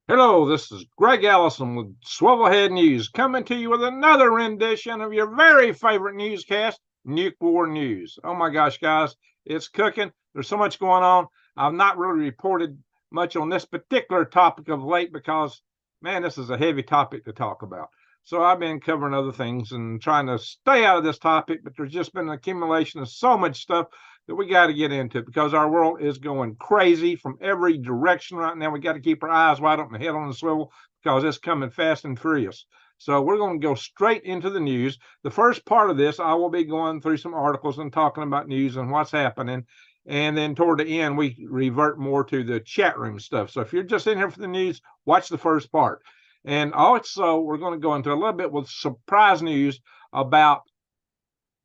Hello, this is Greg Allison with Swivelhead News, coming to you with another rendition of your very favorite newscast, Nuke War News. Oh my gosh, guys, it's cooking. There's so much going on. I've not really reported much on this particular topic of late because, man, this is a heavy topic to talk about. So I've been covering other things and trying to stay out of this topic, but there's just been an accumulation of so much stuff that we got to get into because our world is going crazy from every direction right now. We got to keep our eyes wide open, head on the swivel, because it's coming fast and furious. So we're going to go straight into the news. The first part of this, I will be going through some articles and talking about news and what's happening. And then toward the end, we revert more to the chat room stuff. So if you're just in here for the news, watch the first part. And also, we're going to go into a little bit with surprise news about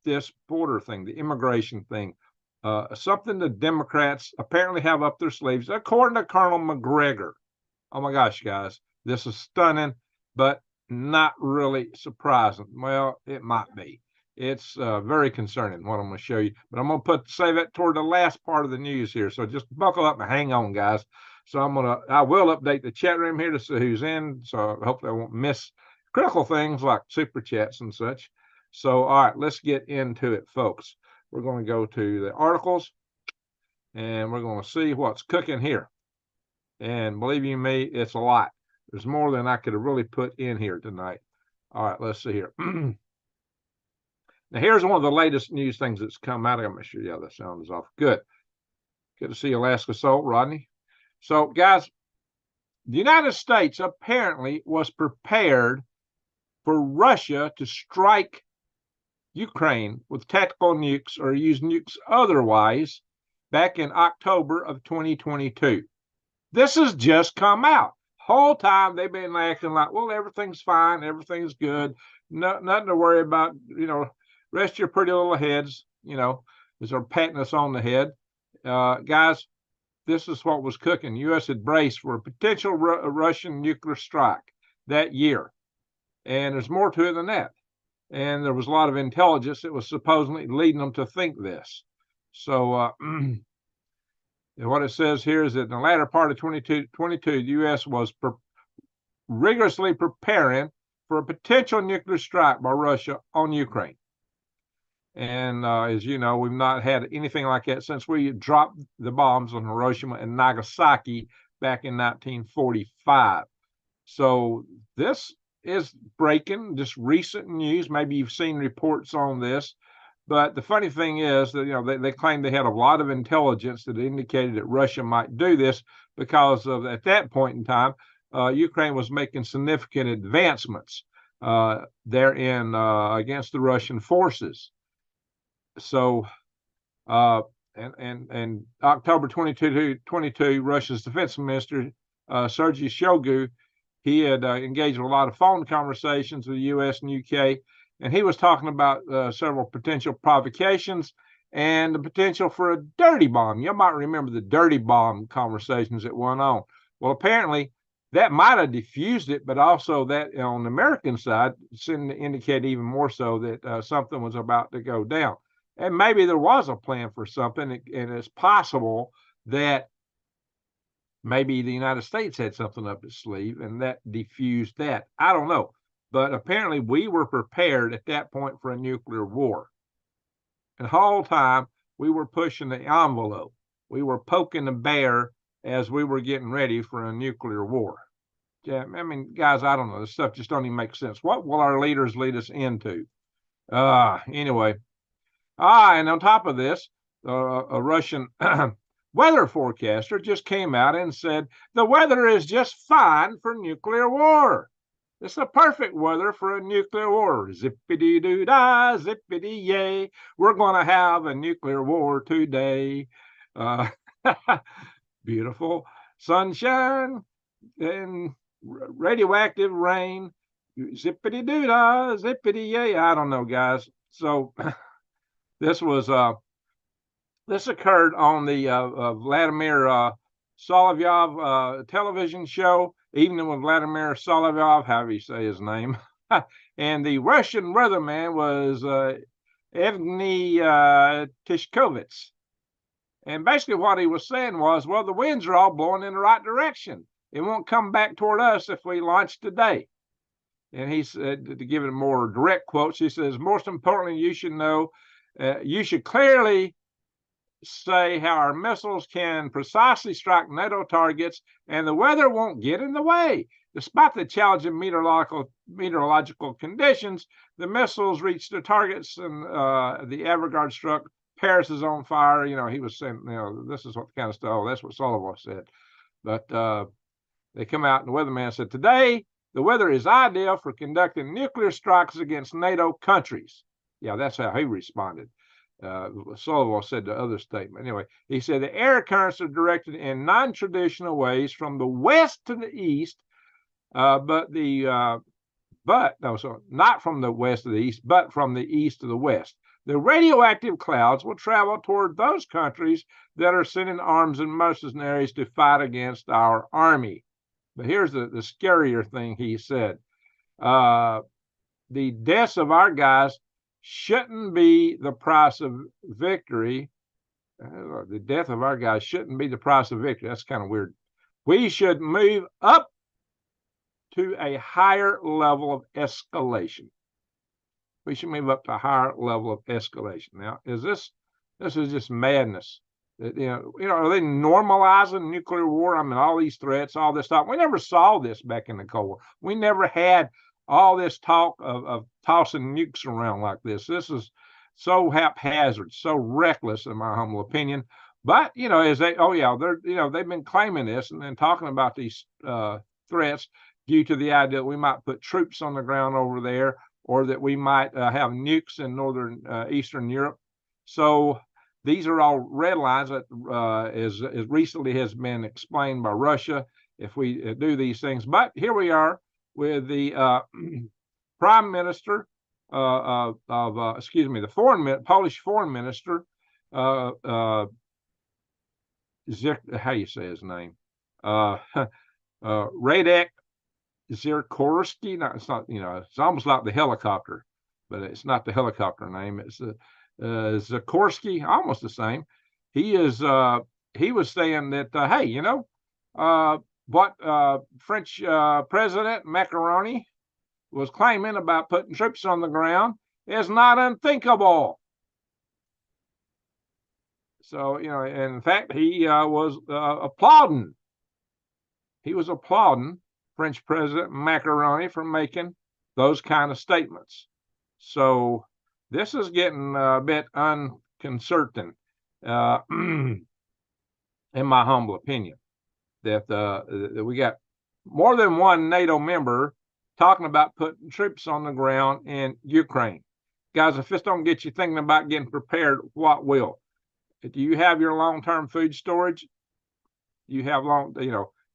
this border thing, the immigration thing. Something the Democrats apparently have up their sleeves, according to Colonel McGregor. Oh my gosh, guys, this is stunning, but not really surprising. Well, it might be. It's very concerning what I'm going to show you, but I'm going to save it toward the last part of the news here. So just buckle up and hang on, guys. So I will update the chat room here to see who's in. So hopefully I won't miss critical things like super chats and such. So, all right, let's get into it, folks. We're going to go to the articles and we're going to see what's cooking here. And believe you me, it's a lot. There's more than I could have really put in here tonight. All right, let's see here. Now, here's one of the latest news things that's come out. I'm going to show you how the sound is off. Good. Good to see Alaska Salt, Rodney. So, guys, the United States apparently was prepared for Russia to strike Ukraine with tactical nukes or use nukes otherwise back in October of 2022. This has just come out. Whole time they've been acting like, well, everything's fine, everything's good, nothing to worry about. Rest your pretty little heads. As they're patting us on the head, guys. This is what was cooking. U.S. had braced for a potential Russian nuclear strike that year, and there's more to it than that. And there was a lot of intelligence that was supposedly leading them to think this. So what it says here is that in the latter part of 2022, the U.S. was rigorously preparing for a potential nuclear strike by Russia on Ukraine. And as you know, we've not had anything like that since we dropped the bombs on Hiroshima and Nagasaki back in 1945. So this is breaking, just recent news. Maybe you've seen reports on this. But the funny thing is that they claim they had a lot of intelligence that indicated that Russia might do this because of, at that point in time, Ukraine was making significant advancements therein against the Russian forces. So, and October 2022, Russia's defense minister Sergei Shoigu, he had engaged in a lot of phone conversations with the U.S. and UK. And he was talking about several potential provocations and the potential for a dirty bomb. You might remember the dirty bomb conversations that went on. Well, apparently that might have diffused it, but also that on the American side seemed to indicate even more so that something was about to go down. And maybe there was a plan for something, and it's possible that maybe the United States had something up its sleeve and that diffused that. I don't know. But apparently we were prepared at that point for a nuclear war. And the whole time we were pushing the envelope. We were poking the bear as we were getting ready for a nuclear war. Yeah, I mean, guys, I don't know. This stuff just don't even make sense. What will our leaders lead us into? Anyway. And on top of this, a Russian weather forecaster just came out and said the weather is just fine for nuclear war. It's the perfect weather for a nuclear war. Zippity-doo-dah, zippity-yay. We're going to have a nuclear war today. Beautiful sunshine and radioactive rain. Zippity-doo-dah, zippity-yay. I don't know, guys. So this occurred on the Vladimir Solovyov television show, Evening with Vladimir Solovyov, however you say his name. And the Russian weatherman was Evgeny Tishkovitz. And basically what he was saying was, well, the winds are all blowing in the right direction. it won't come back toward us if we launch today. And he said, to give it a more direct quote, he says, most importantly, you should know, you should clearly say how our missiles can precisely strike NATO targets and the weather won't get in the way. Despite the challenging meteorological conditions, the missiles reached their targets and the Everguard struck. Paris is on fire. You know, he was saying, you know, this is what kind of stuff. Oh, that's what Sullivan said. But they come out and the weatherman said, today, the weather is ideal for conducting nuclear strikes against NATO countries. Yeah, that's how he responded. Sullivan said the other statement. Anyway, he said the air currents are directed in non-traditional ways from the west to the east, not from the west to the east, but from the east to the west. The radioactive clouds will travel toward those countries that are sending arms and mercenaries to fight against our army. But here's the scarier thing he said. The deaths of our guys shouldn't be the price of victory. The death of our guys shouldn't be the price of victory. That's kind of weird. We should move up to a higher level of escalation. We should move up to a higher level of escalation. Now, this is just madness. Are they normalizing nuclear war? I mean, all these threats, all this stuff. We never saw this back in the Cold War. We never had all this talk of tossing nukes around like this. This is so haphazard, so reckless, in my humble opinion. But they've been claiming this and then talking about these threats due to the idea that we might put troops on the ground over there, or that we might have nukes in northern Eastern Europe. So these are all red lines that, as recently has been explained by Russia, if we do these things. But here we are with the Prime Minister Polish Foreign Minister, how you say his name? Radek Zirkorski. No, it's not. It's almost like the helicopter, but it's not the helicopter name. It's Zikorsky, almost the same. He was saying that, hey, what French President Macaroni was claiming about putting troops on the ground is not unthinkable. So, in fact, he was applauding. He was applauding French President Macaroni for making those kind of statements. So this is getting a bit unconcerting, in my humble opinion, that we got more than one NATO member talking about putting troops on the ground in Ukraine. Guys, if this don't get you thinking about getting prepared, what will? Do you have your long-term food storage? You have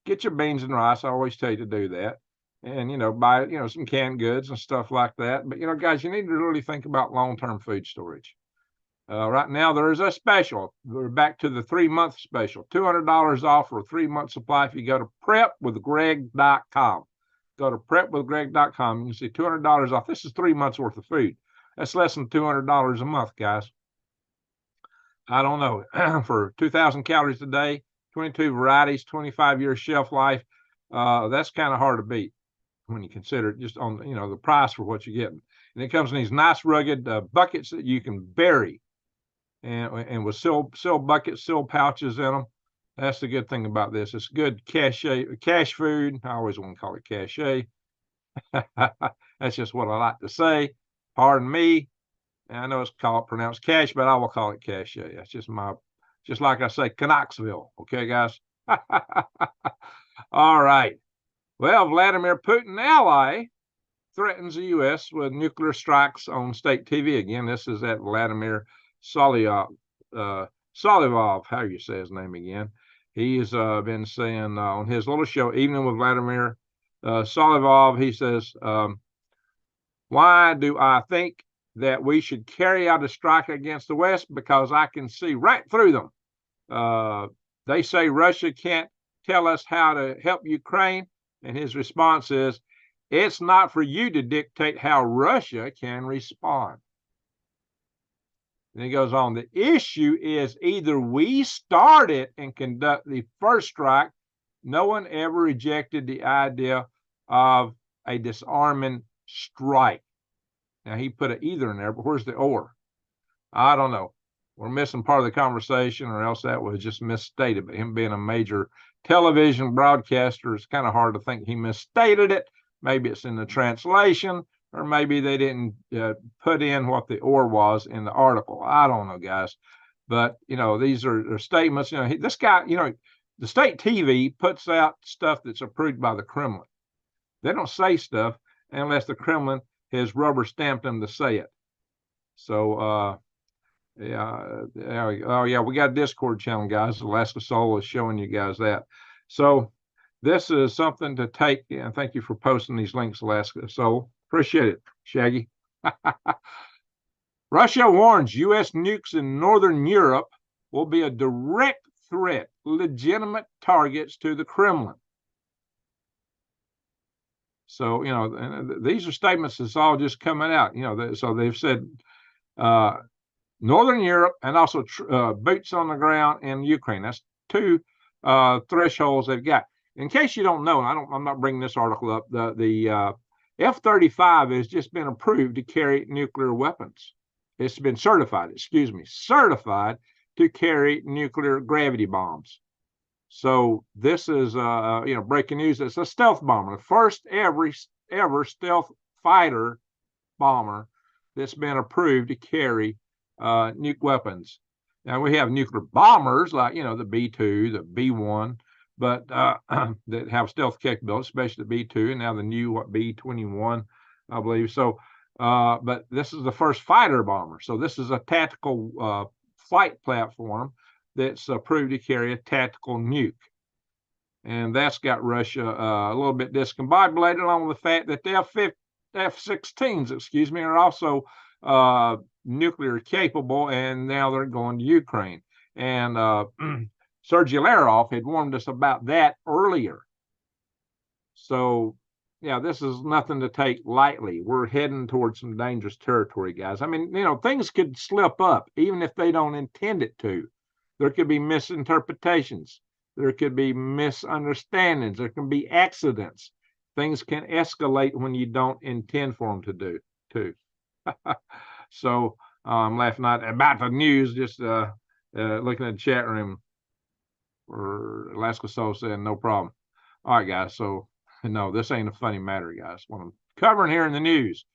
get your beans and rice. I always tell you to do that. And, buy, some canned goods and stuff like that. But, guys, you need to really think about long-term food storage. Right now, there is a special. We're back to the 3-month special. $200 off for a 3-month supply if you go to prepwithgreg.com. Go to prepwithgreg.com. You can see $200 off. This is 3 months worth of food. That's less than $200 a month, guys. I don't know. For 2,000 calories a day, 22 varieties, 25-year shelf life, that's kind of hard to beat when you consider it just on the price for what you're getting. And it comes in these nice rugged buckets that you can bury, and with seal buckets, seal pouches in them. That's the good thing about this. It's good cache food. I always want to call it cache. That's just what I like to say. Pardon me. And I know it's pronounced cash, but I will call it cache. That's just like I say, Knoxville. Okay, guys. All right. Well, Vladimir Putin ally threatens the U.S. with nuclear strikes on state TV. Again, this is that Vladimir Solyov, how you say his name again. He's been saying on his little show, Evening with Vladimir Solyov, he says, why do I think that we should carry out a strike against the West? Because I can see right through them. They say Russia can't tell us how to help Ukraine. And his response is, it's not for you to dictate how Russia can respond. And he goes on, the issue is either we start it and conduct the first strike, no one ever rejected the idea of a disarming strike. Now, he put an either in there, but where's the or? I don't know. We're missing part of the conversation, or else that was just misstated. But him being a major television broadcaster, it's kind of hard to think he misstated it. Maybe it's in the translation, or maybe they didn't put in what the or was in the article. I don't know, guys. But, you know, these are statements. You know, this guy, you know, the state TV puts out stuff that's approved by the Kremlin. They don't say stuff unless the Kremlin has rubber stamped them to say it. So, yeah, oh yeah, we got a Discord channel, guys. Alaska Soul is showing you guys that. So this is something to take, and thank you for posting these links, Alaska Soul. Appreciate it, Shaggy. Russia warns U.S. nukes in Northern Europe will be a direct threat, legitimate targets to the Kremlin. So, you know, these are statements that's all just coming out. You know, so they've said Northern Europe and also boots on the ground in Ukraine. That's two thresholds they've got. In case you don't know, I'm not bringing this article up. The F-35 has just been approved to carry nuclear weapons. It's been certified, certified to carry nuclear gravity bombs. So this is, you know, breaking news. It's a stealth bomber, the first ever stealth fighter bomber that's been approved to carry nuke weapons. Now we have nuclear bombers like, you know, the B-2, the B-1, but that have stealth capability, especially the B-2, and now the new B-21, I believe. So, but this is the first fighter bomber. So this is a tactical flight platform that's approved to carry a tactical nuke. And that's got Russia a little bit discombobulated, along with the fact that the F-16s, excuse me, are also nuclear capable, and now they're going to Ukraine. And Sergei Lavrov had warned us about that earlier. So, yeah, this is nothing to take lightly. We're heading towards some dangerous territory, guys. I mean, you know, things could slip up, even if they don't intend it to. There could be misinterpretations. There could be misunderstandings. There can be accidents. Things can escalate when you don't intend for them to do, too. So I'm laughing about the news, just looking at the chat room. Or Alaska Soul saying no problem. All right, guys. So no, this ain't a funny matter, guys. What I'm covering here in the news.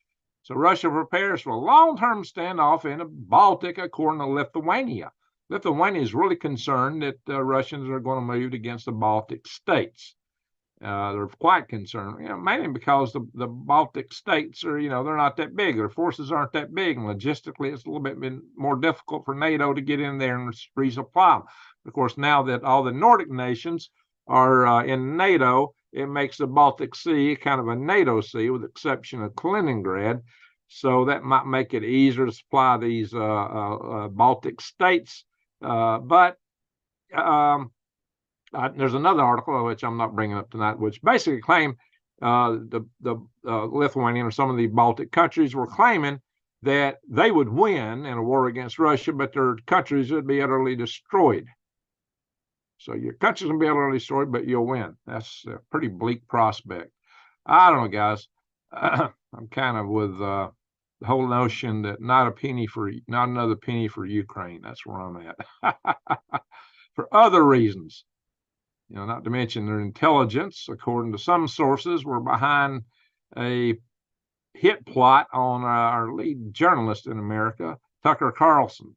So Russia prepares for a long-term standoff in the Baltic, according to Lithuania. Lithuania is really concerned that Russians are going to move against the Baltic states. They're quite concerned, you know, mainly because the Baltic states are, you know, they're not that big. Their forces aren't that big, and logistically, it's a little bit more difficult for NATO to get in there and resupply them. Of course, now that all the Nordic nations are in NATO, it makes the Baltic Sea kind of a NATO sea, with the exception of Kaliningrad. So that might make it easier to supply these Baltic states. But there's another article, which I'm not bringing up tonight, which basically claimed the Lithuanian or some of the Baltic countries were claiming that they would win in a war against Russia, but their countries would be utterly destroyed. So your country's going to be utterly destroyed, but you'll win. That's a pretty bleak prospect. I don't know, guys. I'm kind of with the whole notion that not another penny for Ukraine. That's where I'm at. For other reasons. You know, not to mention their intelligence, according to some sources, were behind a hit plot on our lead journalist in America, Tucker Carlson.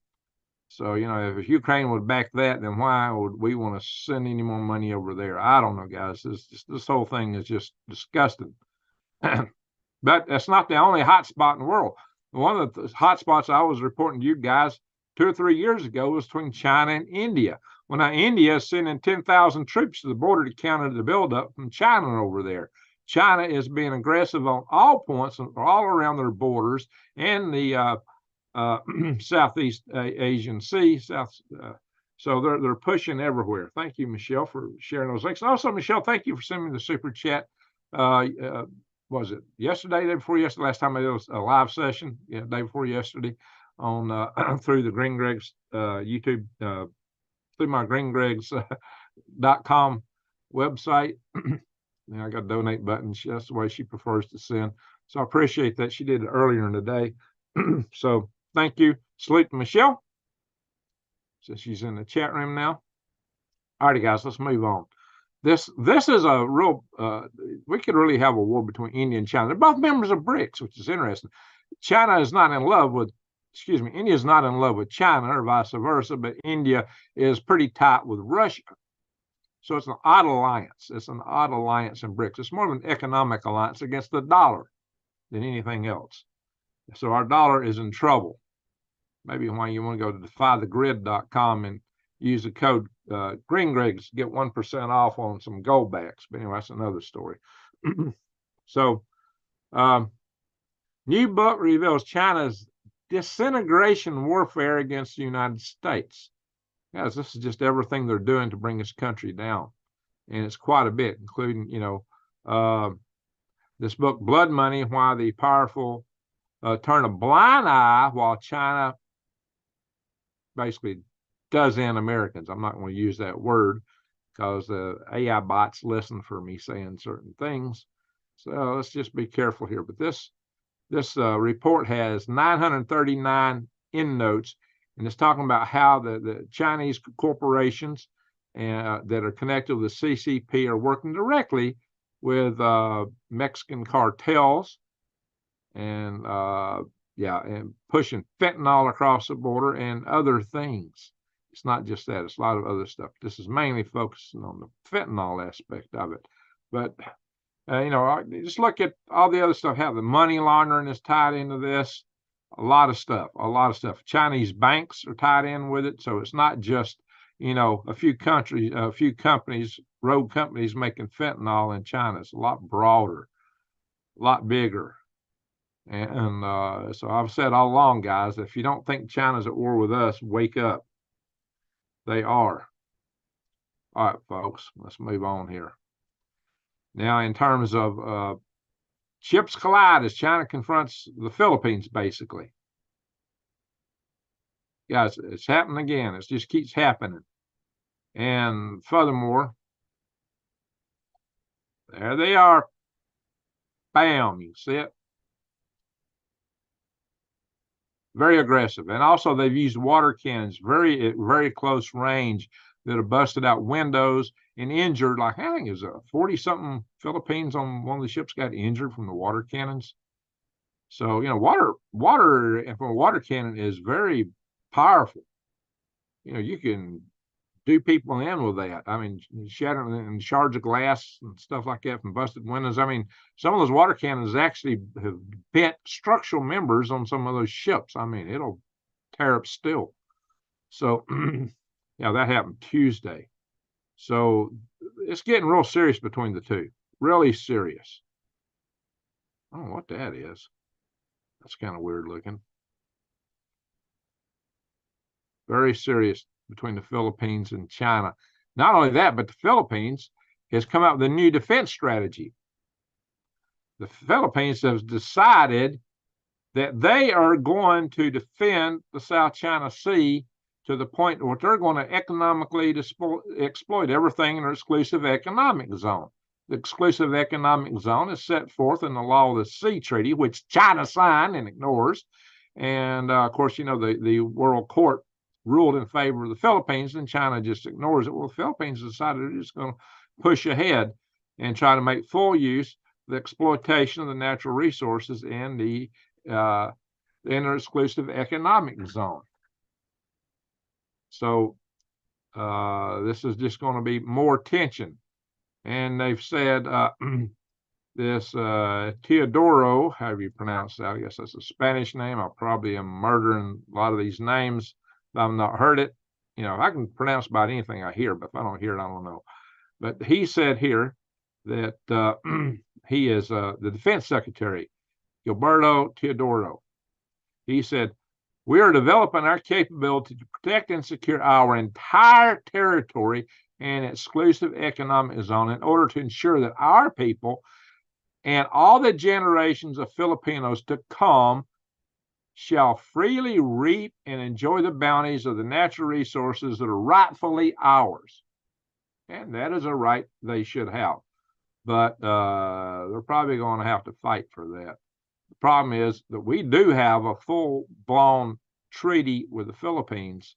So, you know, if Ukraine would back that, then why would we want to send any more money over there? I don't know, guys. This whole thing is just disgusting. But that's not the only hot spot in the world. One of the hot spots I was reporting to you guys 2 or 3 years ago was between China and India. Well, now India is sending 10,000 troops to the border to counter the buildup from China over there. China is being aggressive on all points, all around their borders, and the Southeast Asian Sea. So they're pushing everywhere. Thank you, Michelle, for sharing those links. And also, Michelle, thank you for sending me the super chat. Was it yesterday, day before yesterday? Last time I did a live session, yeah, day before yesterday, on through the Green Greg's YouTube, through my greengregs.com website. Now I got a donate button. That's the way she prefers to send. So I appreciate that. She did it earlier in the day. So thank you. Salute to Michelle. So she's in the chat room now. All righty, guys, let's move on. This is a real, we could really have a war between India and China. They're both members of BRICS, which is interesting. China is not in love with, India is not in love with China or vice versa, but India is pretty tight with Russia. So it's an odd alliance. It's an odd alliance in BRICS. It's more of an economic alliance against the dollar than anything else. So our dollar is in trouble. Maybe why you want to go to defythegrid.com and use the code GreenGregs to get 1% off on some gold backs. But anyway, that's another story. So, new book reveals China's disintegration warfare against the United States. Guys, this is just everything they're doing to bring this country down. And it's quite a bit, including, this book, Blood Money, Why the Powerful Turn a Blind Eye While China basically does in Americans. I'm not going to use that word because the AI bots listen for me saying certain things. So let's just be careful here. But this report has 939 endnotes, and it's talking about how the Chinese corporations that are connected with the CCP are working directly with Mexican cartels and and pushing fentanyl across the border and other things. It's not just that, it's a lot of other stuff. This is mainly focusing on the fentanyl aspect of it. But, just look at all the other stuff, how the money laundering is tied into this. A lot of stuff. Chinese banks are tied in with it. So it's not just, a few companies, rogue companies making fentanyl in China. It's a lot broader, a lot bigger. And so I've said all along, guys, if you don't think China's at war with us, wake up. They are. All right, folks, let's move on here. Now, in terms of ships collide as China confronts the Philippines, basically. Guys, it's happening again. It just keeps happening. And furthermore, there they are. Bam, you see it? Very aggressive. And also they've used water cannons very close range that have busted out windows and injured, like I think it was 40-something Philippines on one of the ships got injured from the water cannons. So, water from a water cannon is very powerful. You can do people in with that. I mean, shattering and shards of glass and stuff like that from busted windows. I mean, some of those water cannons actually have bent structural members on some of those ships. I mean, it'll tear up steel. So, that happened Tuesday. So it's getting real serious between the two. Really serious. I don't know what that is. That's kind of weird looking. Very serious between the Philippines and China. Not only that, but the Philippines has come out with a new defense strategy. The Philippines have decided that they are going to defend the South China Sea to the point where they're going to economically exploit everything in their exclusive economic zone. The exclusive economic zone is set forth in the Law of the Sea Treaty, which China signed and ignores. And of course, the World Court ruled in favor of the Philippines, and China just ignores it. Well, the Philippines decided they're just going to push ahead and try to make full use of the exploitation of the natural resources in the inter-exclusive economic zone. So this is just going to be more tension. And they've said this Teodoro, however you pronounce that, I guess that's a Spanish name. I probably am murdering a lot of these names. I've not heard it. I can pronounce about anything I hear, but if I don't hear it, I don't know. But he said here that he is the defense secretary, Gilberto Teodoro. He said, we are developing our capability to protect and secure our entire territory and exclusive economic zone in order to ensure that our people and all the generations of Filipinos to come shall freely reap and enjoy the bounties of the natural resources that are rightfully ours. and that is a right they should have. But they're probably going to have to fight for that. The problem is that we do have a full-blown treaty with the Philippines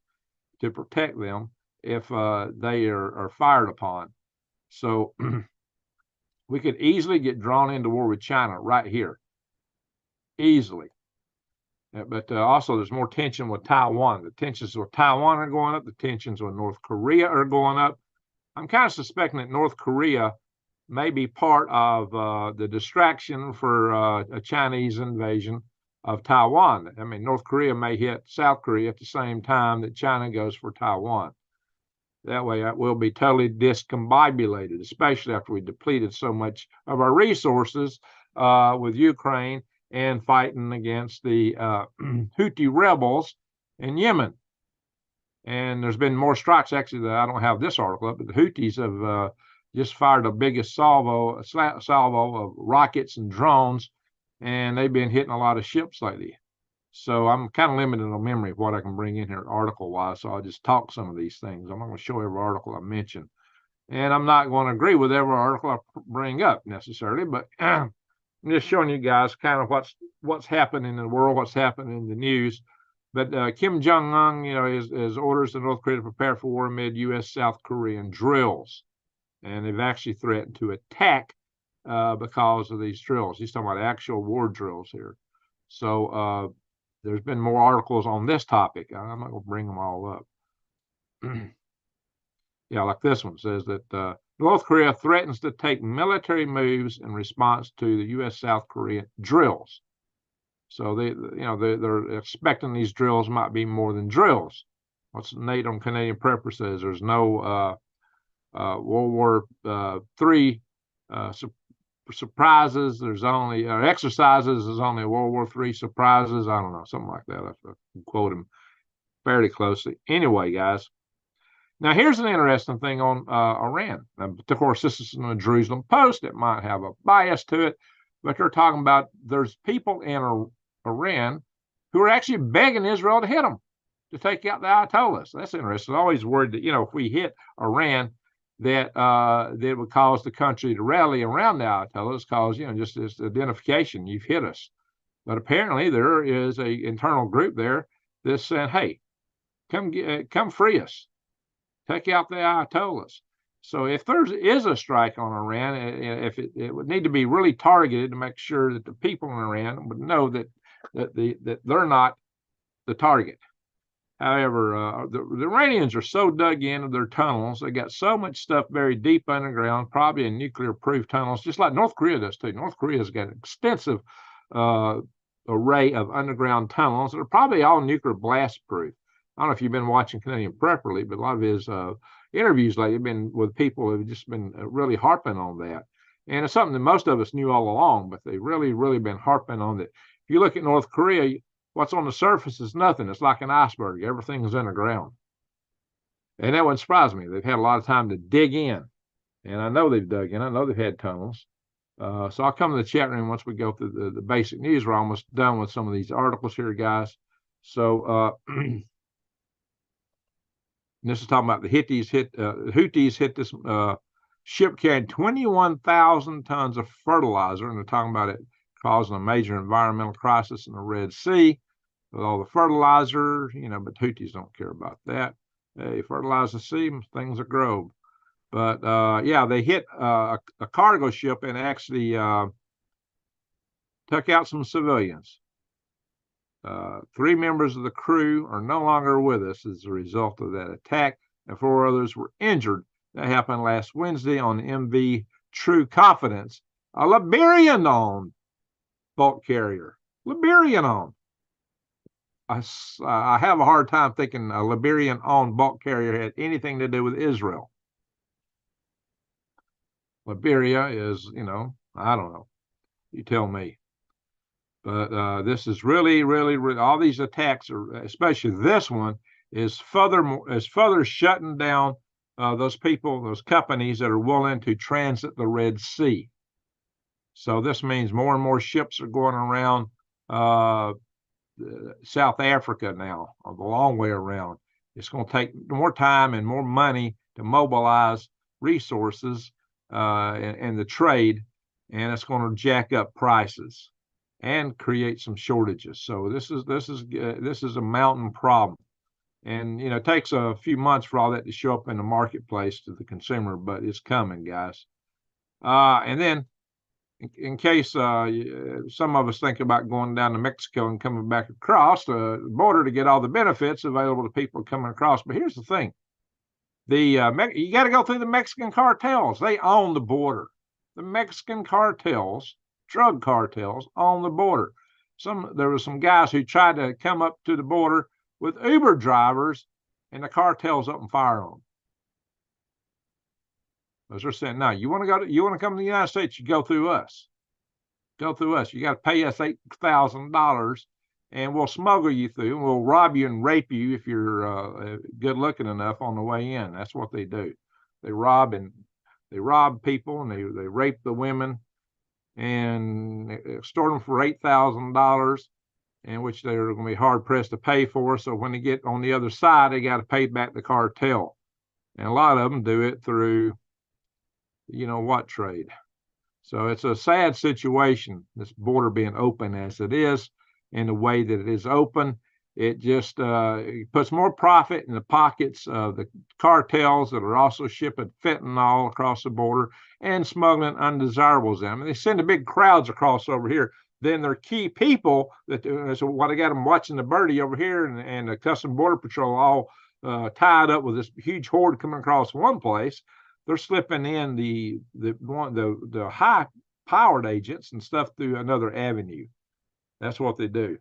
to protect them if they are fired upon. So we could easily get drawn into war with China right here, easily. But also there's more tension with Taiwan. The tensions with Taiwan are going up. The tensions with North Korea are going up. I'm kind of suspecting that North Korea may be part of the distraction for a Chinese invasion of Taiwan. I mean, North Korea may hit South Korea at the same time that China goes for Taiwan. That way it will be totally discombobulated, especially after we depleted so much of our resources with Ukraine and fighting against the Houthi rebels in Yemen. And there's been more strikes, actually, that I don't have this article up, but the Houthis have just fired the biggest salvo of rockets and drones, and they've been hitting a lot of ships lately. So I'm kind of limited on memory of what I can bring in here article-wise, so I'll just talk some of these things. I'm not going to show every article I mention. And I'm not going to agree with every article I bring up necessarily, but I'm just showing you guys kind of what's happening in the world, what's happening in the news. But Kim Jong-un, his orders to North Korea to prepare for war amid U.S.-South Korean drills. And they've actually threatened to attack because of these drills. He's talking about actual war drills here. So there's been more articles on this topic. I'm not going to bring them all up. Yeah, like this one says that North Korea threatens to take military moves in response to the U.S.-South Korean drills. So they're expecting these drills might be more than drills. What's NATO and Canadian Prepper says there's no World War III surprises. There's only exercises. There's only World War III surprises. I don't know, something like that. I can quote him fairly closely. Anyway, guys. Now here's an interesting thing on Iran. Of course, this is in the Jerusalem Post. It might have a bias to it, but they're talking about there's people in Iran who are actually begging Israel to hit them, to take out the Ayatollahs. That's interesting. I'm always worried that if we hit Iran, that would cause the country to rally around the Ayatollahs, cause just this identification, you've hit us. But apparently there is a internal group there that's saying, hey, come free us, take out the Ayatollahs. So if there is a strike on Iran, if it would need to be really targeted to make sure that the people in Iran would know that they're not the target. However, the Iranians are so dug into their tunnels. They got so much stuff buried deep underground, probably in nuclear-proof tunnels, just like North Korea does too. North Korea's got an extensive array of underground tunnels that are probably all nuclear blast-proof. I don't know if you've been watching Canadian Prepperly, but a lot of his interviews lately have been with people who've just been really harping on that. And it's something that most of us knew all along, but they've really been harping on it. If you look at North Korea, what's on the surface is nothing. It's like an iceberg. Everything is underground. And that wouldn't surprise me. They've had a lot of time to dig in. And I know they've dug in. I know they've had tunnels. So I'll come to the chat room once we go through the basic news. We're almost done with some of these articles here, guys. So this is talking about the Houthis hit this ship carrying 21,000 tons of fertilizer. And they're talking about it causing a major environmental crisis in the Red Sea with all the fertilizer, but Houthis don't care about that. They fertilize the sea, things will grow. But yeah, they hit a cargo ship and actually took out some civilians. 3 members of the crew are no longer with us as a result of that attack, and 4 others were injured. That happened last Wednesday on the MV True Confidence, a Liberian-owned bulk carrier. Liberian-owned. I have a hard time thinking a Liberian-owned bulk carrier had anything to do with Israel. Liberia is, I don't know. You tell me. But this is really, all these attacks, especially this one, is further shutting down those people, those companies that are willing to transit the Red Sea. So this means more and more ships are going around South Africa now, the long way around. It's going to take more time and more money to mobilize resources and the trade, and it's going to jack up prices and create some shortages. So this is a mountain problem, and it takes a few months for all that to show up in the marketplace to the consumer, but it's coming, guys. And then, in case some of us think about going down to Mexico and coming back across the border to get all the benefits available to people coming across, but here's the thing: you got to go through the Mexican cartels. They own the border. The Mexican cartels, drug cartels, own the border. There were some guys who tried to come up to the border with Uber drivers, and the cartels opened fire on them. As they're saying, no, you want to come to the United States, you go through us. Go through us. You got to pay us $8,000, and we'll smuggle you through, and we'll rob you and rape you if you're good looking enough on the way in. That's what they do. They rob people, and they rape the women and extort them for $8,000, in which they're going to be hard pressed to pay for. So when they get on the other side, they got to pay back the cartel, and a lot of them do it through what trade. So it's a sad situation, this border being open as it is, in the way that it is open. It just it puts more profit in the pockets of the cartels that are also shipping fentanyl across the border and smuggling undesirables in. I mean, they send the big crowds across over here. Then their key people, so what I got them watching the birdie over here, and the Custom Border Patrol all tied up with this huge horde coming across one place. They're slipping in the high-powered agents and stuff through another avenue. That's what they do.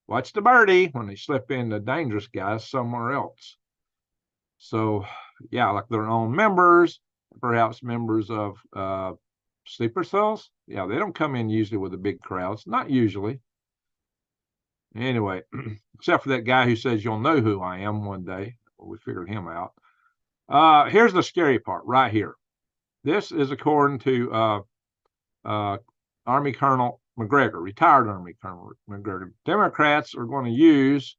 Watch the birdie when they slip in the dangerous guys somewhere else. So, yeah, like their own members, perhaps members of sleeper cells. Yeah, they don't come in usually with the big crowds. Not usually. Anyway, except for that guy who says you'll know who I am one day. We figured him out. Here's the scary part right here. This is according to Army Colonel McGregor, retired Army Colonel McGregor. Democrats are going to use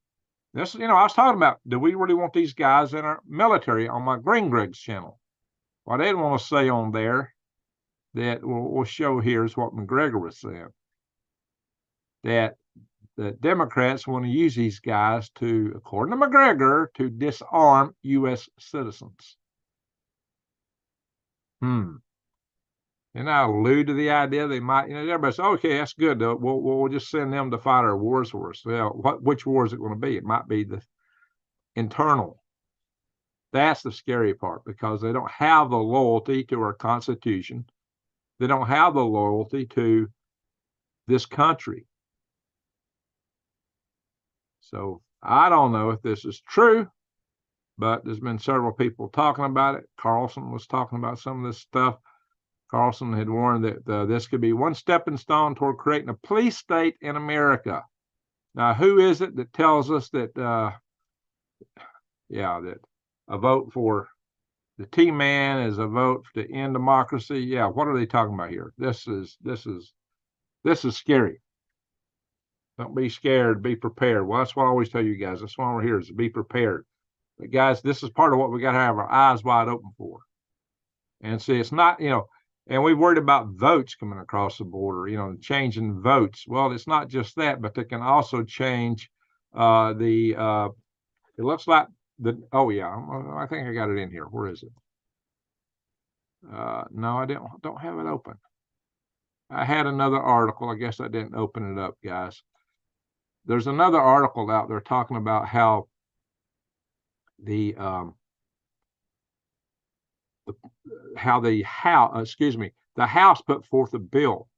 this. I was talking about, do we really want these guys in our military on my Green Greg's channel? What I didn't want to say on there that we'll show here is what McGregor was saying. That the Democrats want to use these guys to, according to McGregor, to disarm U.S. citizens. And I allude to the idea they might, everybody says, okay, that's good. We'll just send them to fight our wars for us. Well, which war is it going to be? It might be the internal. That's the scary part, because they don't have the loyalty to our Constitution. They don't have the loyalty to this country. So I don't know if this is true, but there's been several people talking about it. Carlson was talking about some of this stuff. Carlson had warned that this could be one stepping stone toward creating a police state in America. Now, who is it that tells us that, that a vote for the T-man is a vote to end democracy? Yeah, what are they talking about here? This is scary. Don't be scared, be prepared. Well, that's what I always tell you guys. That's why we're here, is to be prepared. But guys, this is part of what we got to have our eyes wide open for. And see, it's not, and we worried about votes coming across the border, changing votes. Well, it's not just that, but they can also change it looks like I think I got it in here. Where is it? No, I don't have it open. I had another article. I guess I didn't open it up, guys. There's another article out there talking about how the House put forth a bill.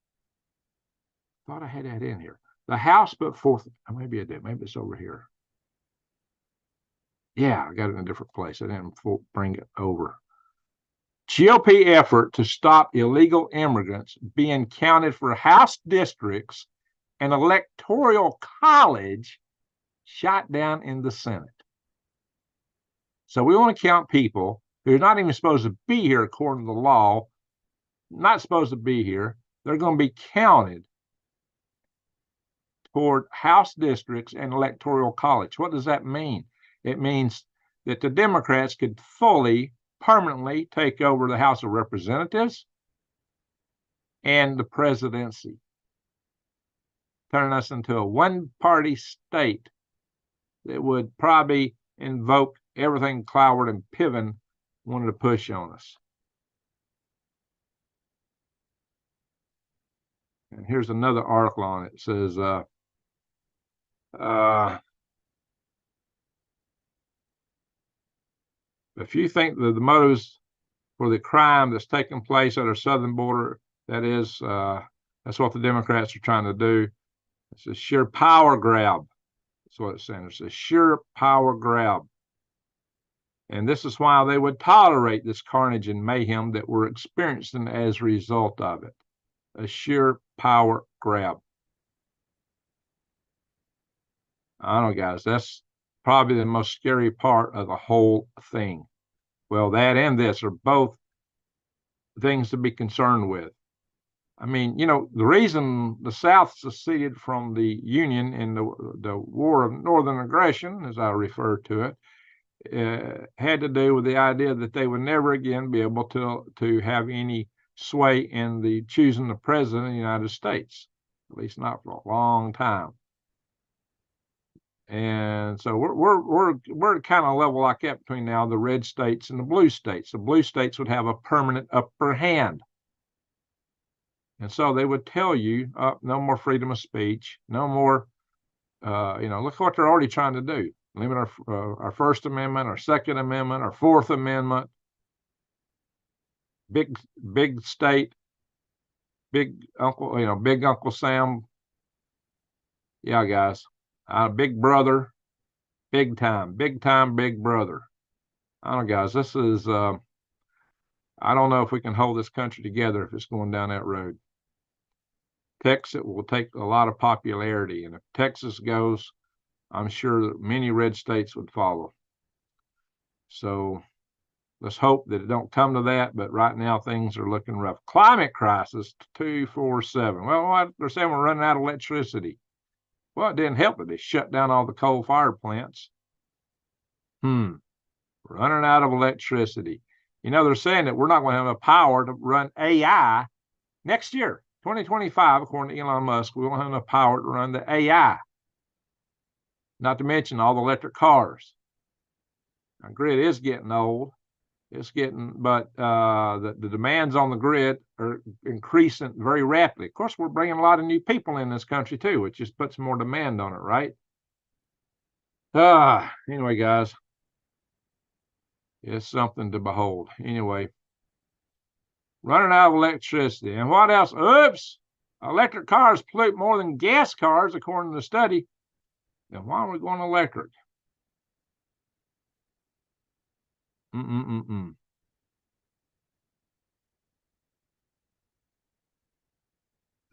Thought I had that in here. The House put forth, maybe I did, maybe it's over here. Yeah, I got it in a different place. I didn't bring it over. GOP effort to stop illegal immigrants being counted for House districts and Electoral college shot down in the Senate. So we want to count people who are not even supposed to be here according to the law, not supposed to be here. They're going to be counted toward House districts and Electoral college. What does that mean? It means that the Democrats could fully permanently take over the House of Representatives and the presidency, turning us into a one-party state that would probably invoke everything Cloward and Piven wanted to push on us. And here's another article on it. It says, if you think that the motives for the crime that's taking place at our southern border, that's what the Democrats are trying to do. It's a sheer power grab. That's what it's saying. It's a sheer power grab. And this is why they would tolerate this carnage and mayhem that we're experiencing as a result of it. A sheer power grab. I don't know, guys. That's probably the most scary part of the whole thing. Well, that and this are both things to be concerned with. I mean, you know, the reason the South seceded from the Union in the War of Northern Aggression, as I refer to it, had to do with the idea that they would never again be able to have any sway in the choosing the president of the United States, at least not for a long time. And so we're at kind of level like that between now the red states and the blue states. The blue states would have a permanent upper hand. And so they would tell you, no more freedom of speech, no more, look what they're already trying to do. Limit our First Amendment, our Second Amendment, our Fourth Amendment, big state, big Uncle Sam. Yeah, guys, big brother, big time, big brother. I don't know, guys, this is, I don't know if we can hold this country together if it's going down that road. Texit will take a lot of popularity, and if Texas goes, I'm sure that many red states would follow. So let's hope that it don't come to that, but right now things are looking rough. Climate crisis 247. Well, they're saying we're running out of electricity. Well, it didn't help it. They shut down all the coal-fired plants. Running out of electricity. You know, they're saying that we're not going to have enough power to run AI next year. 2025, according to Elon Musk, we won't have enough power to run the AI. Not to mention all the electric cars. Our grid is getting old. But the demands on the grid are increasing very rapidly. Of course, we're bringing a lot of new people in this country too, which just puts more demand on it, right? Anyway, guys, it's something to behold. Anyway. Running out of electricity. And what else? Oops! Electric cars pollute more than gas cars, according to the study. Then why are we going electric?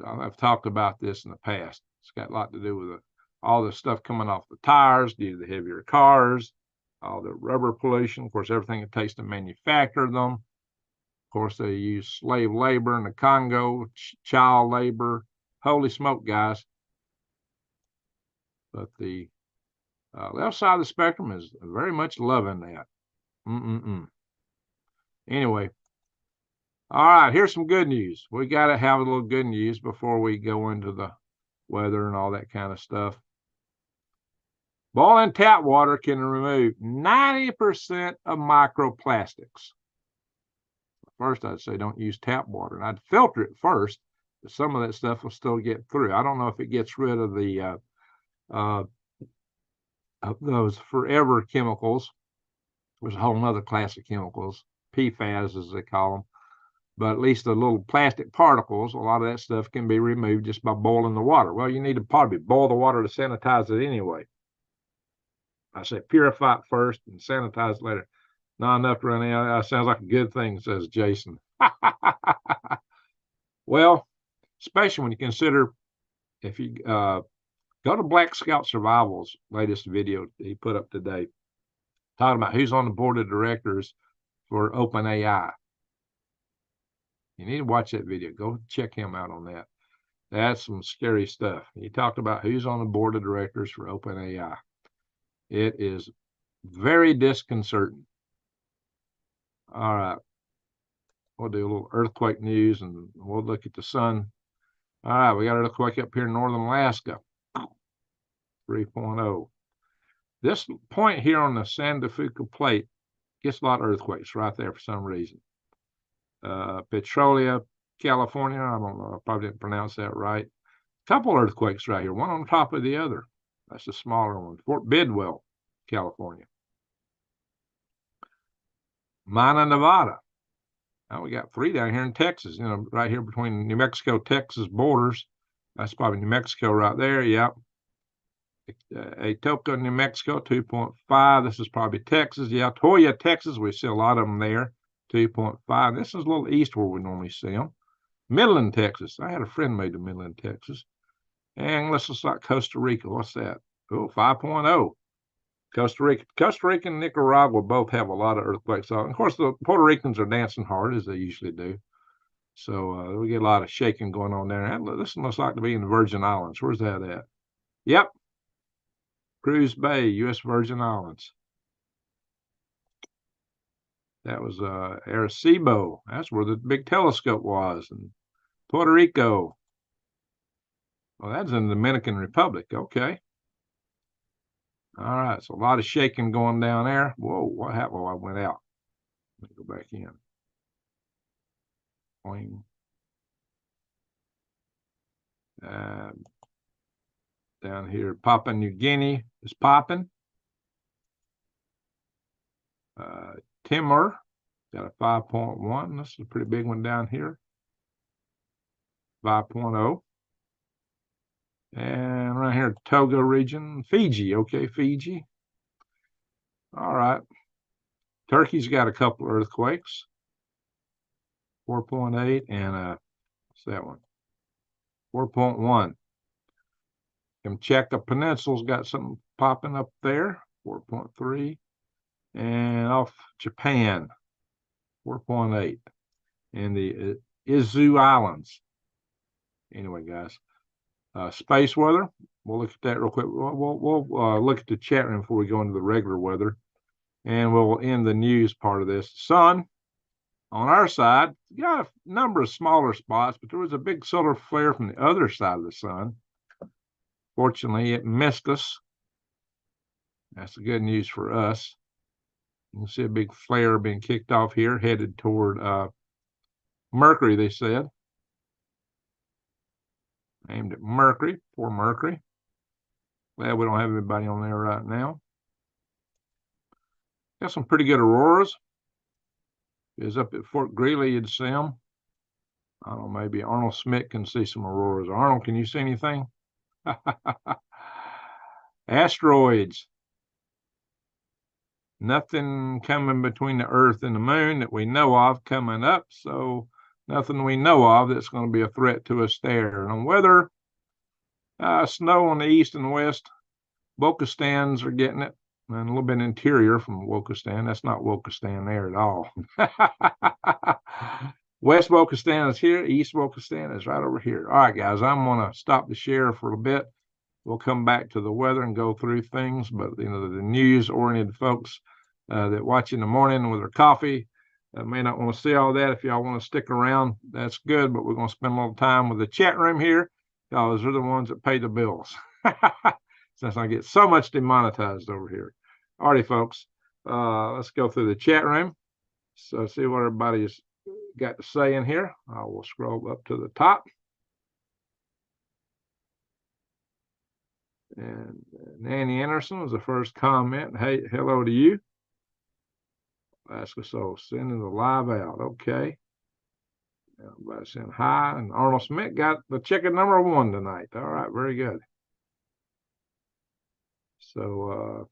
I've talked about this in the past. It's got a lot to do with all the stuff coming off the tires due to the heavier cars, all the rubber pollution, of course, everything it takes to manufacture them. Of course, they use slave labor in the Congo, child labor. Holy smoke, guys. But the left side of the spectrum is very much loving that. Anyway, all right, here's some good news. We got to have a little good news before we go into the weather and all that kind of stuff. Boiling tap water can remove 90% of microplastics. First, I'd say don't use tap water, and I'd filter it first, but some of that stuff will still get through. I don't know if it gets rid of the of those forever chemicals. There's a whole other class of chemicals, PFAS as they call them, but at least the little plastic particles, a lot of that stuff can be removed just by boiling the water. Well, you need to probably boil the water to sanitize it anyway. I say purify it first and sanitize it later. Not enough to run out. That sounds like a good thing, says Jason. Well, especially when you consider if you go to Black Scout Survival's latest video he put up today, talking about who's on the board of directors for OpenAI. You need to watch that video. Go check him out on that. That's some scary stuff. He talked about who's on the board of directors for OpenAI. It is very disconcerting. All right. We'll do a little earthquake news and we'll look at the sun. All right, we got an earthquake up here in northern Alaska, 3.0. This point here on the Sandifuka plate gets a lot of earthquakes right there for some reason. Petrolia, California, I don't know, I probably didn't pronounce that right. A couple earthquakes right here, one on top of the other. That's the smaller one. Fort Bidwell, California. Mina, Nevada. Now we got 3 down here in Texas, right here between New Mexico, Texas borders. That's probably New Mexico right there. Yep. Atoka, New Mexico, 2.5. This is probably Texas. Yeah, Toya, Texas. We see a lot of them there, 2.5. This is a little east where we normally see them. Midland, Texas. I had a friend made to Midland, Texas. And let's just like Costa Rica. What's that? Oh, 5.0. Costa Rica and Nicaragua both have a lot of earthquakes. And of course, the Puerto Ricans are dancing hard as they usually do. So we get a lot of shaking going on there. This looks like to be in the Virgin Islands. Where's that at? Yep. Cruz Bay, U.S. Virgin Islands. That was Arecibo. That's where the big telescope was. And Puerto Rico. Well, that's in the Dominican Republic. Okay. All right. So a lot of shaking going down there. Whoa, what happened? Oh, I went out. Let me go back in. Boing. Down here, Papua New Guinea is popping. Timor got a 5.1. This is a pretty big one down here. 5.0. And right here, Togo region, Fiji. Okay, Fiji. All right. Turkey's got a couple of earthquakes. 4.8 and what's that one? 4.1. Kamchatka Peninsula's got something popping up there. 4.3. And off Japan, 4.8. And the Izu Islands. Anyway, guys, space weather. We'll look at that real quick. We'll look at the chat room before we go into the regular weather. And we'll end the news part of this. Sun, on our side, got a number of smaller spots, but there was a big solar flare from the other side of the sun. Fortunately, it missed us. That's the good news for us. You can see a big flare being kicked off here, headed toward Mercury, they said. Aimed at Mercury, poor Mercury. Glad we don't have anybody on there right now. Got some pretty good auroras. Is up at Fort Greeley, you'd see them. I don't know, maybe Arnold Smith can see some auroras. Arnold, can you see anything? Asteroids. Nothing coming between the Earth and the Moon that we know of coming up, so nothing we know of that's going to be a threat to us there. And on weather, snow on the east and west. Wokistans are getting it, and a little bit interior from Wokistan. That's not Wokistan there at all. West Wokistan is here. East Wokistan is right over here. All right, guys, I'm going to stop the share for a bit. We'll come back to the weather and go through things, but the news-oriented folks that watch in the morning with their coffee may not want to see all that. If y'all want to stick around, that's good, but we're going to spend a little time with the chat room here because they're the ones that pay the bills. Since I get so much demonetized over here. All righty, folks, let's go through the chat room. So see what everybody's got to say in here. I will scroll up to the top. And Nanny Anderson was the first comment. Hey, hello to you. Ask us so sending the live out. Okay. Everybody saying hi. And Arnold Smith got the chicken number 1 tonight. All right, very good. So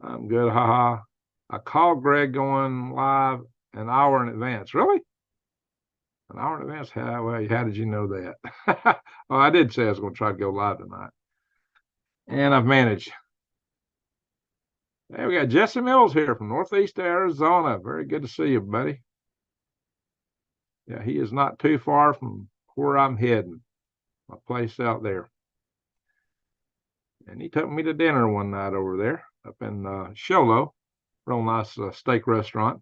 I'm good. Haha. I called Greg going live an hour in advance. Really? An hour in advance? How did you know that? Well, I did say I was going to try to go live tonight. And I've managed. Hey, we got Jesse Mills here from Northeast Arizona. Very good to see you, buddy. Yeah, he is not too far from where I'm heading. My place out there. And he took me to dinner one night over there up in Sholo. Real nice steak restaurant.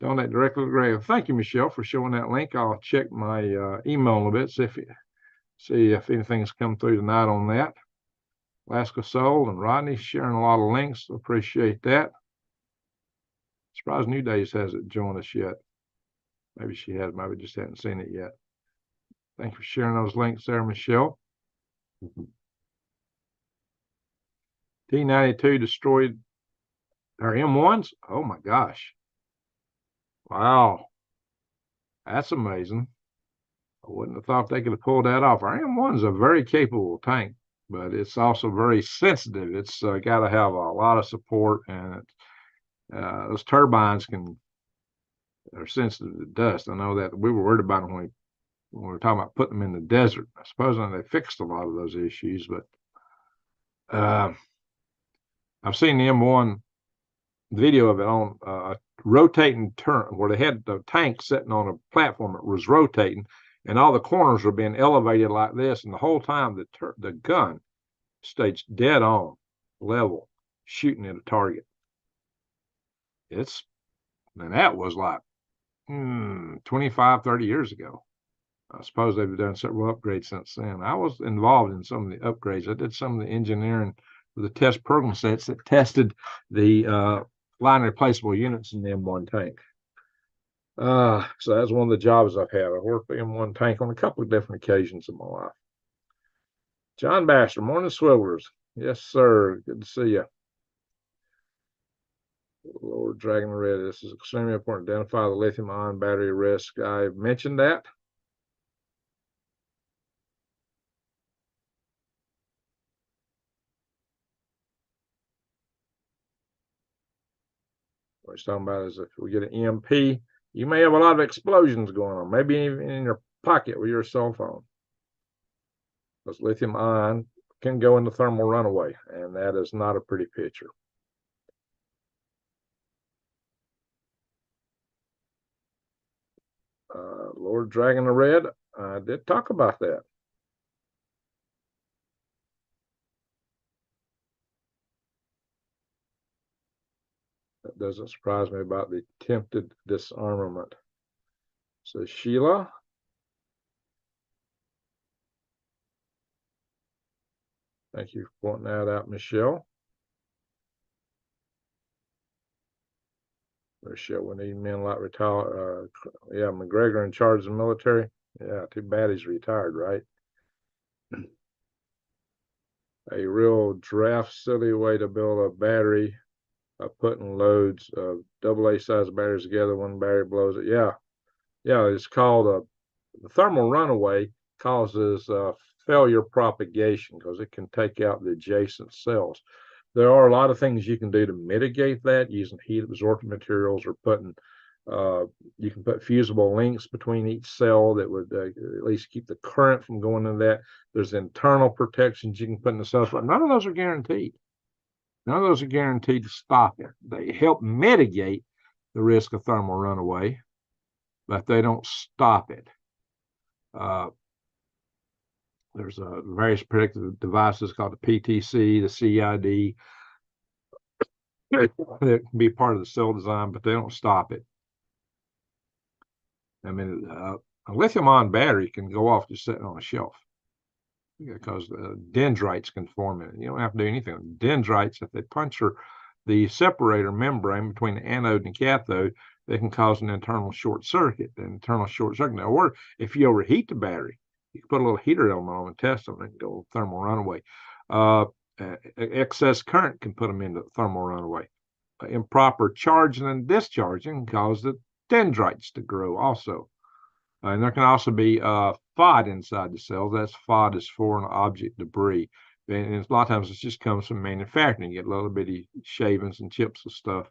Donate directly to Greg. Thank you, Michelle, for showing that link. I'll check my email a little bit, see if anything's come through tonight on that. Alaska Soul and Rodney sharing a lot of links. Appreciate that. Surprised New Days hasn't joined us yet. Maybe she has. Maybe just hadn't seen it yet. Thank you for sharing those links there, Michelle. T-92 destroyed our M1s. Oh my gosh. Wow. That's amazing. I wouldn't have thought they could have pulled that off. Our M1 is a very capable tank, but it's also very sensitive. It's got to have a lot of support, and those turbines are sensitive to dust. I know that we were worried about them when we were talking about putting them in the desert. I suppose they fixed a lot of those issues, but I've seen the M1 video of it on a rotating turn where they had the tank sitting on a platform that was rotating, and all the corners were being elevated like this, and the whole time the gun stayed dead on level, shooting at a target. And that was like 25, 30 years ago. I suppose they've done several upgrades since then. I was involved in some of the upgrades. I did some of the engineering for the test program sets that tested the line replaceable units in the M1 tank. So that's one of the jobs I've had. I worked the M1 tank on a couple of different occasions in my life. John Baxter, morning Swivellers. Yes, sir. Good to see you. Lord Dragon Red, this is extremely important to identify the lithium-ion battery risk. I mentioned that. What he's talking about is if we get an EMP, you may have a lot of explosions going on, maybe even in your pocket with your cell phone. Because lithium ion can go into thermal runaway, and that is not a pretty picture. Lord Dragon the Red, I did talk about that. That doesn't surprise me about the attempted disarmament. So Sheila. Thank you for pointing that out, Michelle. Michelle, we need men like retire. Yeah, McGregor in charge of the military. Yeah, too bad he's retired, right? A real draft silly way to build a battery, putting loads of AA size batteries together. One battery blows it. Yeah, it's called the thermal runaway causes failure propagation because it can take out the adjacent cells. There are a lot of things you can do to mitigate that using heat absorbent materials, or you can put fusible links between each cell that would at least keep the current from going into that. There's internal protections you can put in the cells, but none of those are guaranteed. None of those are guaranteed to stop it. They help mitigate the risk of thermal runaway, but they don't stop it. There's various protective devices called the PTC, the CID, that can be part of the cell design, but they don't stop it. I mean, a lithium-ion battery can go off just sitting on a shelf because dendrites can form in it. You don't have to do anything. Dendrites, if they puncture the separator membrane between the anode and cathode, they can cause an internal short circuit. Now, or if you overheat the battery, you can put a little heater element on and test them and go thermal runaway. Excess current can put them into thermal runaway. Improper charging and discharging can cause the dendrites to grow also. And there can also be FOD inside the cells. That's FOD is foreign object debris. And a lot of times it just comes from manufacturing. You get little bitty shavings and chips of stuff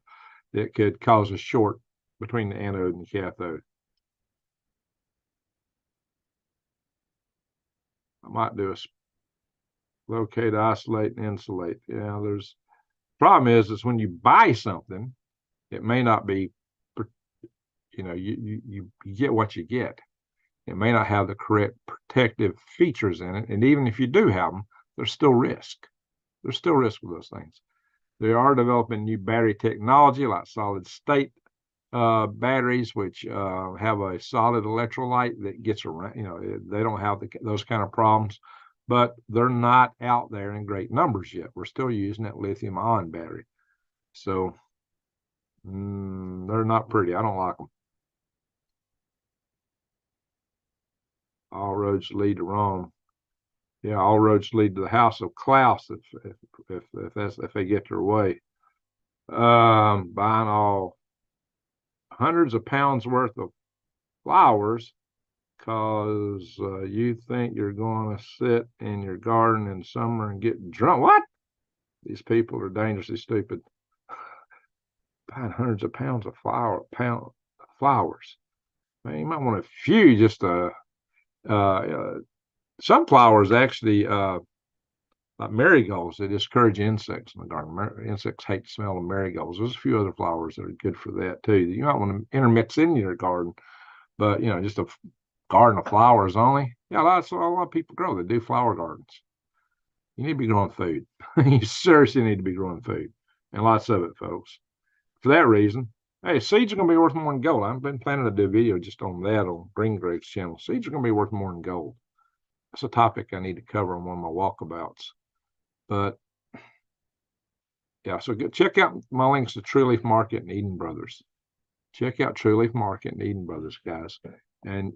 that could cause a short between the anode and the cathode. I might do a locate, isolate, and insulate. Yeah, there's problem is when you buy something, it may not be, you get what you get. It may not have the correct protective features in it. And even if you do have them, there's still risk. There's still risk with those things. They are developing new battery technology like solid state batteries, which have a solid electrolyte that gets around. They don't have those kind of problems, but they're not out there in great numbers yet. We're still using that lithium-ion battery, so they're not pretty. I don't like them. All roads lead to Rome. Yeah, all roads lead to the house of Klaus if they get their way. Buying all hundreds of pounds worth of flowers because you think you're going to sit in your garden in summer and get drunk. What? These people are dangerously stupid. Buying hundreds of pounds of flowers. Man, you might want a few. Just some flowers actually, like marigolds, they discourage insects in the garden. Insects hate the smell of marigolds. There's a few other flowers that are good for that too. You might want to intermix in your garden, but just a garden of flowers only. Yeah, a lot of people grow. They do flower gardens. You need to be growing food. You seriously need to be growing food, and lots of it, folks. For that reason, hey, seeds are going to be worth more than gold. I've been planning to do a video just on that on Green Greg's channel. Seeds are going to be worth more than gold. That's a topic I need to cover on one of my walkabouts. But yeah, so check out my links to True Leaf Market and Eden Brothers. Check out True Leaf Market and Eden Brothers, guys, and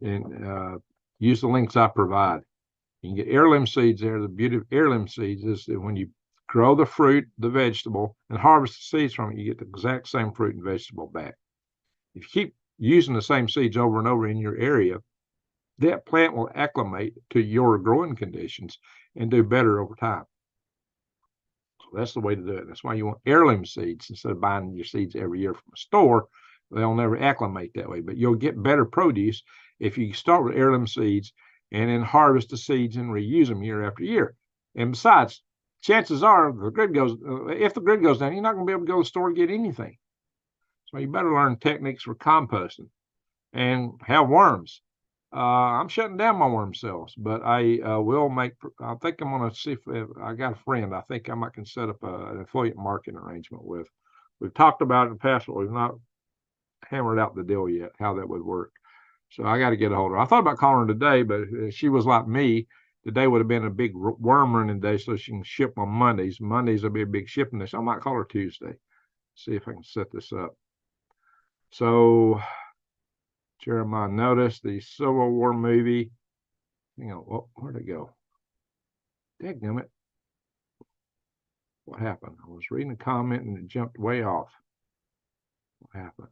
use the links I provide. You can get heirloom seeds there. The beauty of heirloom seeds is that when you grow the fruit, the vegetable, and harvest the seeds from it, you get the exact same fruit and vegetable back. If you keep using the same seeds over and over in your area, that plant will acclimate to your growing conditions and do better over time. So that's the way to do it. That's why you want heirloom seeds instead of buying your seeds every year from a store. They'll never acclimate that way, but you'll get better produce if you start with heirloom seeds and then harvest the seeds and reuse them year after year. And besides, chances are if the grid goes down, you're not going to be able to go to the store and get anything. So you better learn techniques for composting and have worms. I'm shutting down my worm cells, but I will make. I think I'm going to see if I got a friend. I think I can set up an affiliate marketing arrangement with. We've talked about it in the past, but we've not hammered out the deal yet, how that would work. So I got to get a hold of her. I thought about calling her today, but if she was like me, today would have been a big worm running day, so she can ship on Mondays. Mondays will be a big shipping day, so I might call her Tuesday. See if I can set this up. So Jeremiah noticed the Civil War movie. Hang on, where'd it go? Dadgummit. What happened? I was reading a comment and it jumped way off. What happened?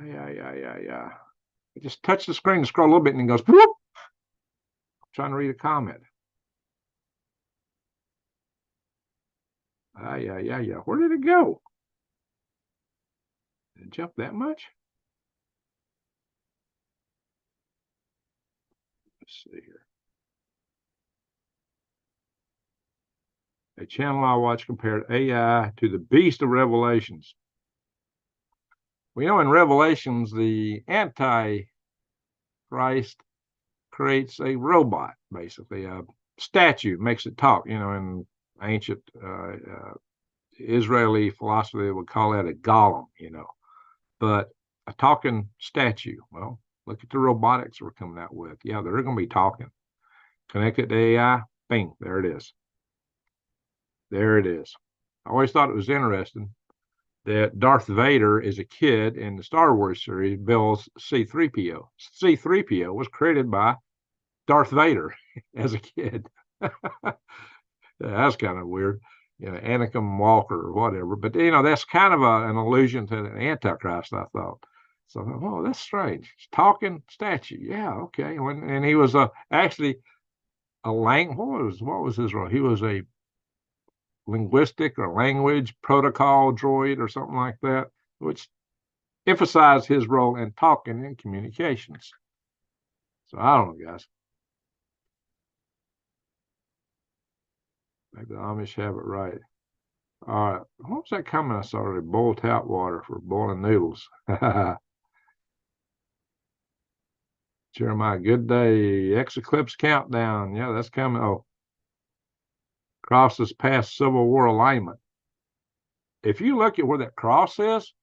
Yeah. I just touch the screen and scroll a little bit and it goes, whoop! I'm trying to read a comment. Yeah. Where did it go? Did it jump that much? Let's see here. A channel I watch compared AI to the beast of Revelations. We know in Revelations, the Antichrist creates a robot, basically a statue, makes it talk. In ancient Israeli philosophy, they would call that a golem, but a talking statue. Well, look at the robotics we're coming out with. Yeah, they're going to be talking. Connected to AI, bing, there it is. There it is. I always thought it was interesting that Darth Vader is a kid in the Star Wars series, builds C-3PO. C-3PO was created by Darth Vader as a kid. That's kind of weird. Anakin Walker or whatever. But, that's kind of an allusion to the Antichrist, I thought. So, that's strange. It's talking statue. Yeah, okay. And he was actually a what was his role? He was a linguistic or language protocol droid or something like that, which emphasized his role in talking and communications. So I don't know, guys. Maybe the Amish have it right. All right. What was that comment I saw already? Boil tap water for boiling noodles. Jeremiah, good day. Eclipse countdown. Yeah, that's coming. Oh, crosses past Civil War alignment. if you look at where that cross is,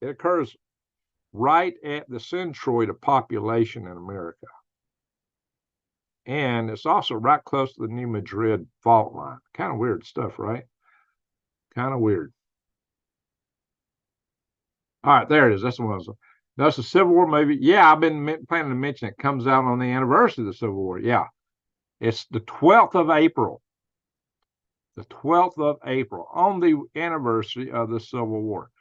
it occurs right at the centroid of population in America. And it's also right close to the New Madrid fault line. Kind of weird stuff, right? Kind of weird. All right, there it is. That's the one. That's the Civil War movie. Yeah, I've been planning to mention it. Comes out on the anniversary of the Civil War. Yeah, it's the 12th of April. The 12th of April, on the anniversary of the Civil War.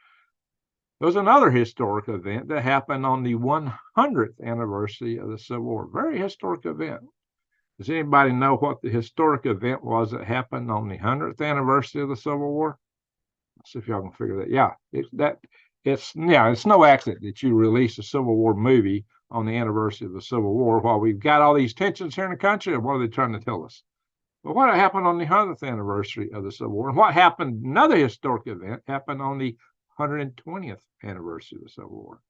There was another historic event that happened on the 100th anniversary of the Civil War. Very historic event. Does anybody know what the historic event was that happened on the 100th anniversary of the Civil War? Let's see if y'all can figure that. Yeah, it's no accident that you release a Civil War movie on the anniversary of the Civil War while we've got all these tensions here in the country. Or what are they trying to tell us? But what happened on the 100th anniversary of the Civil War? And what happened? Another historic event happened on the 120th anniversary of the Civil War.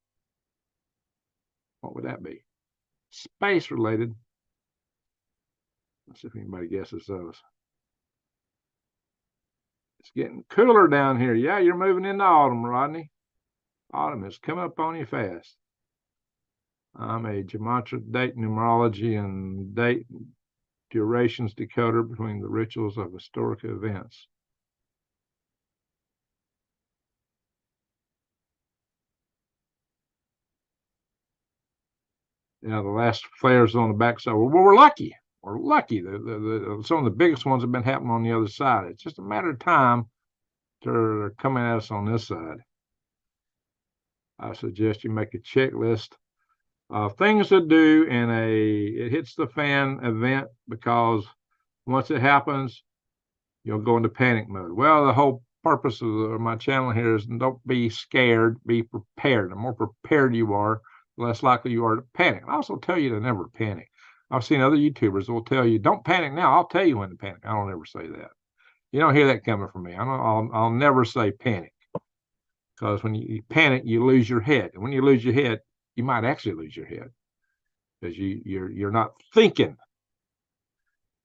What would that be? Space related. Let's see if anybody guesses those. It's getting cooler down here. Yeah, you're moving into autumn, Rodney. Autumn is coming up on you fast. I'm a gematria date numerology and date durations decoder between the rituals of historic events. Yeah, the last flares on the backside. Well, we're lucky. We're lucky. Some of the biggest ones have been happening on the other side. It's just a matter of time till they're coming at us on this side. I suggest you make a checklist of things to do in it hits the fan event, because once it happens, you'll go into panic mode. Well, the whole purpose of my channel here is don't be scared, be prepared. The more prepared you are, the less likely you are to panic. I also tell you to never panic. I've seen other YouTubers that will tell you, don't panic now. I'll tell you when to panic. I don't ever say that. You don't hear that coming from me. I'll never say panic, because when you panic, you lose your head. And when you lose your head, you might actually lose your head because you're not thinking.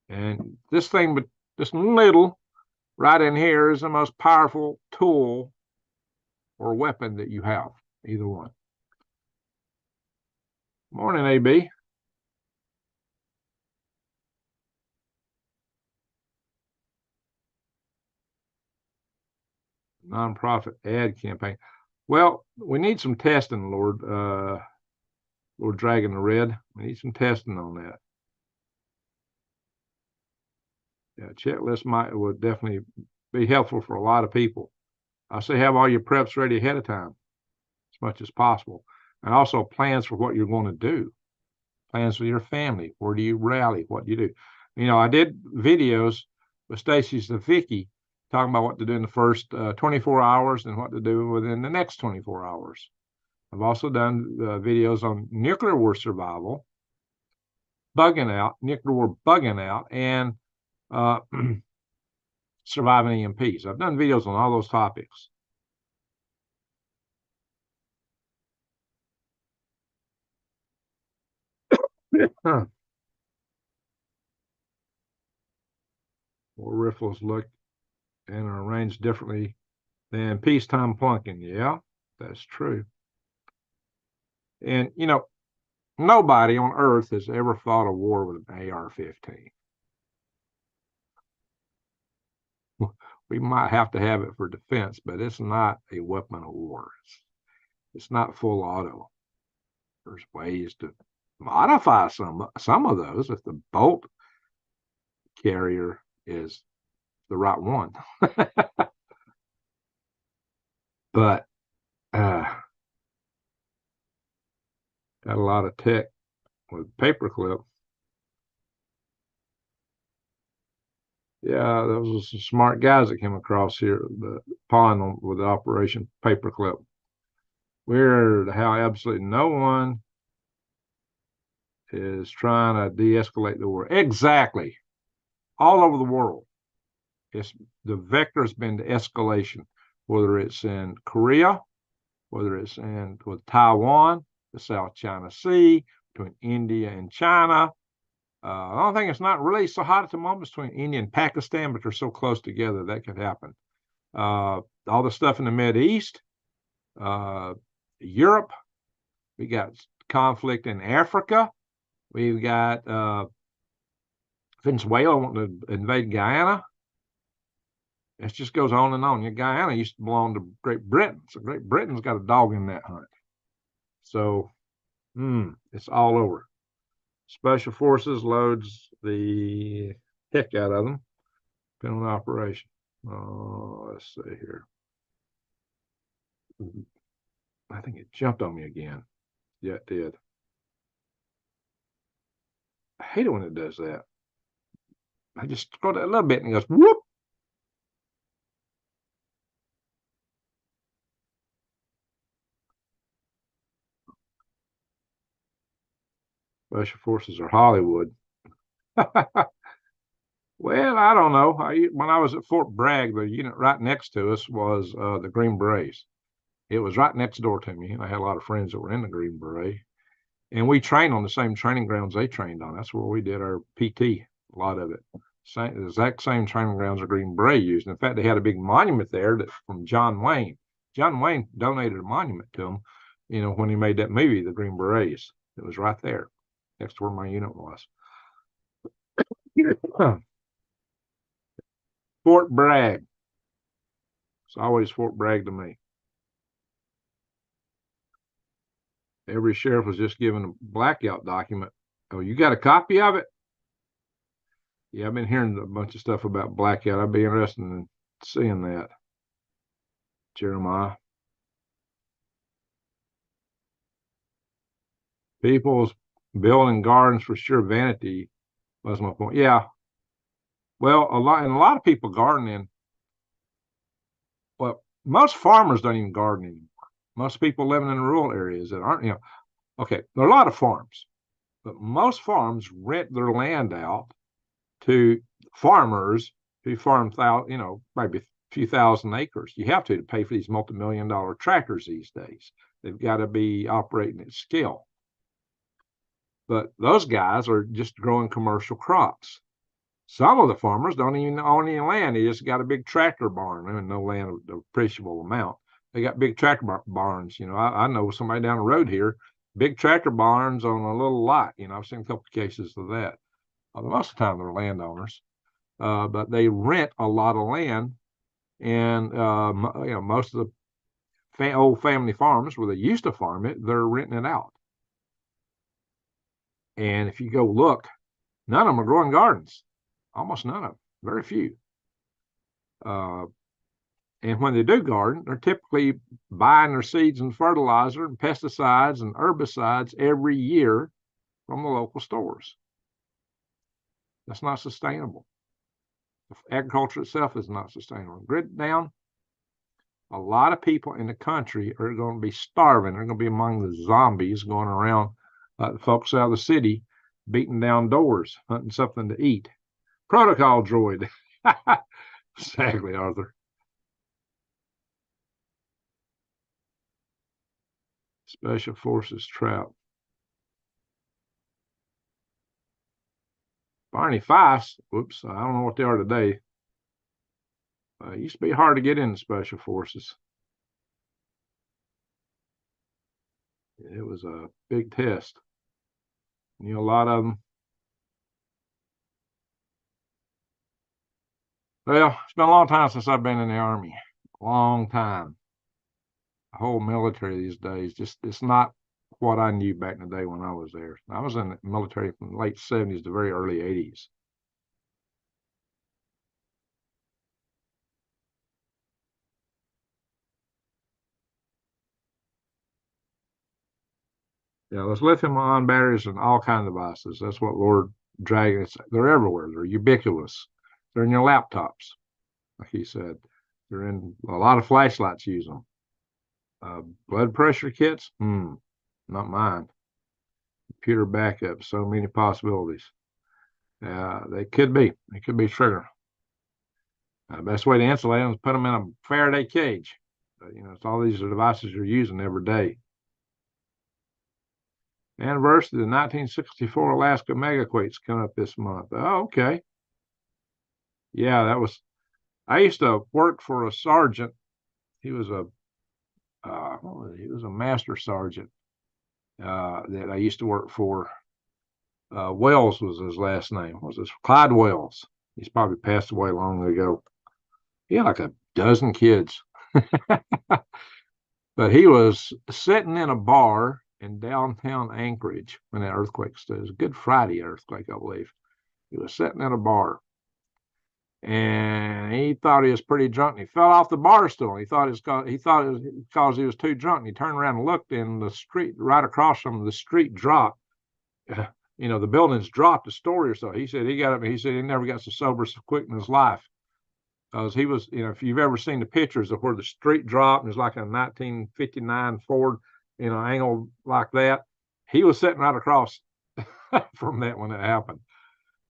And this thing, but this little right in here is the most powerful tool or weapon that you have, either one. Morning, AB. Nonprofit ad campaign. Well, we need some testing, Lord Dragon the Red. We need some testing on that. Yeah, checklist would definitely be helpful for a lot of people. I say have all your preps ready ahead of time as much as possible. And also plans for what you're going to do. Plans for your family. Where do you rally? What do you do? You know, I did videos with Stacy Vicky talking about what to do in the first 24 hours and what to do within the next 24 hours. I've also done videos on nuclear war survival, nuclear war bugging out, and surviving EMPs. I've done videos on all those topics. War riffles look and are arranged differently than peacetime plunking. Yeah, that's true. And, you know, nobody on Earth has ever fought a war with an AR-15. We might have to have it for defense, but it's not a weapon of war. It's not full auto. There's ways to modify some of those if the bolt carrier is the right one. But got a lot of tech with paperclip. Yeah, those are some smart guys that came across here, the pond with the Operation Paperclip. Weird how absolutely no one is trying to de-escalate the war. Exactly. All over the world. The vector has been to escalation, whether it's in Korea, whether it's with Taiwan, the South China Sea, between India and China. I don't think it's not really so hot at the moment between India and Pakistan, but they're so close together that could happen. all the stuff in the Mideast, Europe. We got conflict in Africa. We've got Venezuela wanting to invade Guyana. It just goes on and on. Guyana used to belong to Great Britain, so Great Britain's got a dog in that hunt. So, it's all over. Special Forces loads the heck out of them, depending on the operation. Let's see here. I think it jumped on me again. Yeah, it did. I hate it when it does that. I just scroll that a little bit and it goes whoop. Special Forces are Hollywood. Well, I don't know. When I was at Fort Bragg, the unit right next to us was the Green Berets. It was right next door to me, and I had a lot of friends that were in the Green Beret. And we trained on the same training grounds they trained on. That's where we did our PT, a lot of it. The exact same training grounds the Green Beret used. In fact, they had a big monument there from John Wayne. John Wayne donated a monument to them, when he made that movie, The Green Berets. It was right there, next to where my unit was. Fort Bragg. It's always Fort Bragg to me. Every sheriff was just given a blackout document. Oh, you got a copy of it? Yeah, I've been hearing a bunch of stuff about blackout. I'd be interested in seeing that. Jeremiah. People's building gardens for sure vanity was my point. Yeah. Well, a lot of people gardening. Well, most farmers don't even garden anymore. Most people living in rural areas that aren't, okay, there are a lot of farms, but most farms rent their land out to farmers who farm, maybe a few thousand acres. You have to pay for these multi-million-dollar tractors these days. They've got to be operating at scale. But those guys are just growing commercial crops. Some of the farmers don't even own any land. They just got a big tractor barn and no land of appreciable amount. They got big tractor barns. I know somebody down the road here, big tractor barns on a little lot. I've seen a couple of cases of that. Most of the time they're landowners, but they rent a lot of land. And, most of the old family farms where they used to farm it, they're renting it out. And if you go look, none of them are growing gardens. Almost none of them. Very few. And when they do garden, they're typically buying their seeds and fertilizer and pesticides and herbicides every year from the local stores. That's not sustainable. Agriculture itself is not sustainable. Grid down, a lot of people in the country are going to be starving. They're going to be among the zombies going around, the folks out of the city, beating down doors, hunting something to eat. Protocol droid. Exactly, Arthur. Special Forces trap. Barney Fifes. Whoops, I don't know what they are today. It used to be hard to get into Special Forces. It was a big test. A lot of them. Well, it's been a long time since I've been in the Army. Long time. The whole military these days, it's not what I knew back in the day when I was there. I was in the military from the late 70s to very early 80s. Yeah, there's lithium-ion batteries and all kinds of devices. That's what Lord Dragon is. They're everywhere. They're ubiquitous. They're in your laptops, like he said. They're in a lot of flashlights. Use them. Blood pressure kits? Not mine. Computer backup. So many possibilities. They could be. They could be trigger. Best way to insulate them is put them in a Faraday cage. But, it's all these devices you're using every day. Anniversary of the 1964 Alaska megaquake's coming up this month. Oh, okay. Yeah, that was I used to work for a sergeant. He was a he was a master sergeant that I used to work for. Wells was his last name. Was this Clyde Wells? He's probably passed away long ago. He had like a dozen kids. But he was sitting in a bar in downtown Anchorage when that earthquake started. It was a Good Friday earthquake, I believe. He was sitting in a bar and he thought he was pretty drunk. And he fell off the bar stool. He thought it was because he was too drunk. And he turned around and looked, in the street right across from him, the street dropped. The buildings dropped a story or so. He said he got up and he said he never got so sober so quick in his life. Because he was, if you've ever seen the pictures of where the street dropped, and it's like a 1959 Ford, angled like that. He was sitting right across from that when it happened.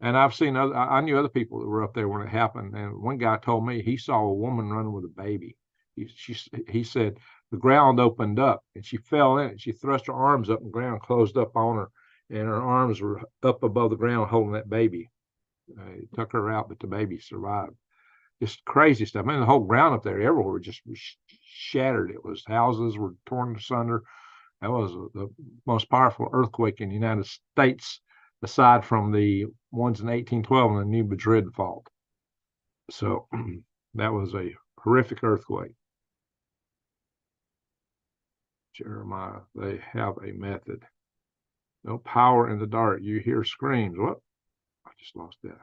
And I knew other people that were up there when it happened. And one guy told me he saw a woman running with a baby. He said the ground opened up and she fell in it. She thrust her arms up and the ground closed up on her. And her arms were up above the ground holding that baby. It took her out, but the baby survived. Just crazy stuff. I mean, the whole ground up there, everywhere, just was shattered. It was houses were torn asunder. That was the most powerful earthquake in the United States, aside from the ones in 1812 and the New Madrid fault. So that was a horrific earthquake. Jeremiah, they have a method. No power in the dark. You hear screams. What? I just lost that.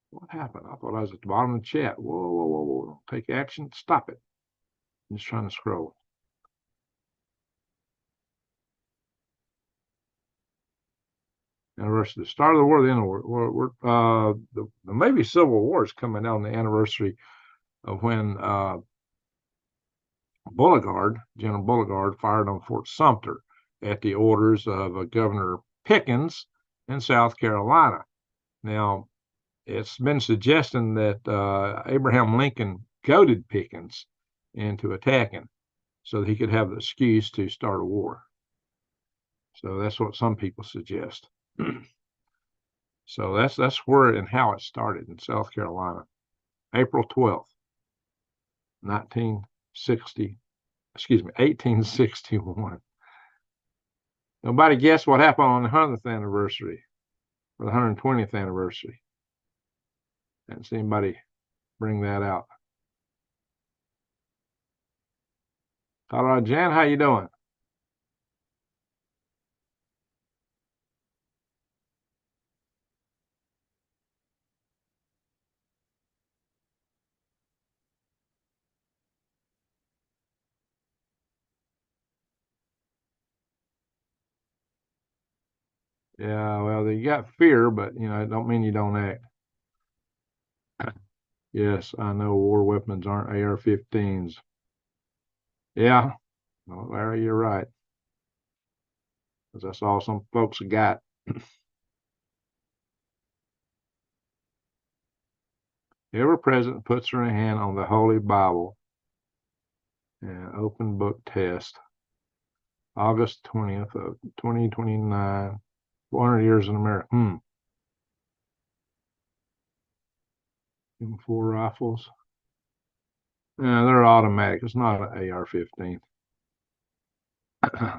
What happened? I thought I was at the bottom of the chat. Whoa, whoa, whoa, whoa. Take action. Stop it. I'm just trying to scroll. Anniversary, the start of the war, the end of the war. The maybe Civil War is coming out on the anniversary of when General Beauregard, fired on Fort Sumter at the orders of Governor Pickens in South Carolina. Now, it's been suggesting that Abraham Lincoln goaded Pickens into attacking so that he could have the excuse to start a war. So that's what some people suggest. So that's where and how it started in South Carolina. April 12th, 1861. Nobody guessed what happened on the 100th anniversary or the 120th anniversary. Didn't see anybody bring that out. All right, Jan, how you doing? Yeah, well, you got fear, but it don't mean you don't act. Yes, I know war weapons aren't AR-15s. Yeah, well, Larry, you're right. Because I saw some folks got. Every president puts their hand on the Holy Bible and open book test. August 20th of 2029, 400 years in America. M4 rifles. Yeah, they're automatic. It's not an AR-15.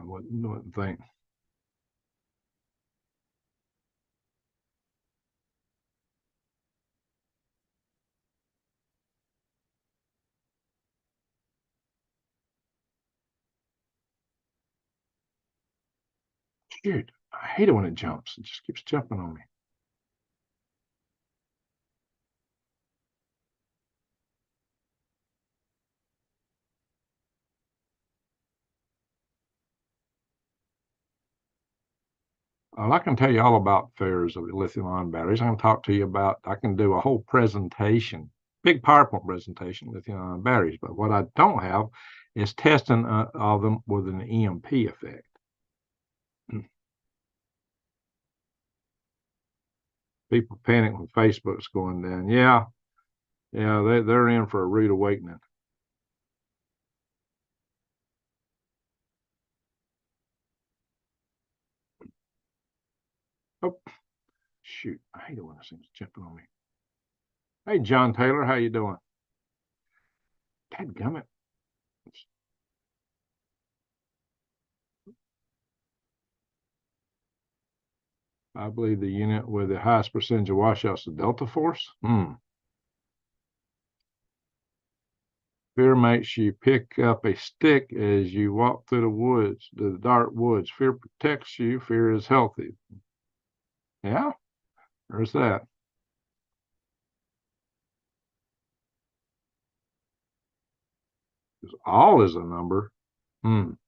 wouldn't think. Shoot, I hate it when it jumps. It just keeps jumping on me. I can tell you all about failures of lithium-ion batteries. I can do a whole presentation, big PowerPoint presentation, lithium-ion batteries. But what I don't have is testing of them with an EMP effect. People panic when Facebook's going down. Yeah, they're in for a rude awakening. Oh, shoot. I hate it when this thing's jumping on me. Hey, John Taylor, how you doing? Dadgummit. I believe the unit with the highest percentage of washouts is the Delta Force. Fear makes you pick up a stick as you walk through the woods, the dark woods. Fear protects you. Fear is healthy. Yeah, there's that. All is a number. I'm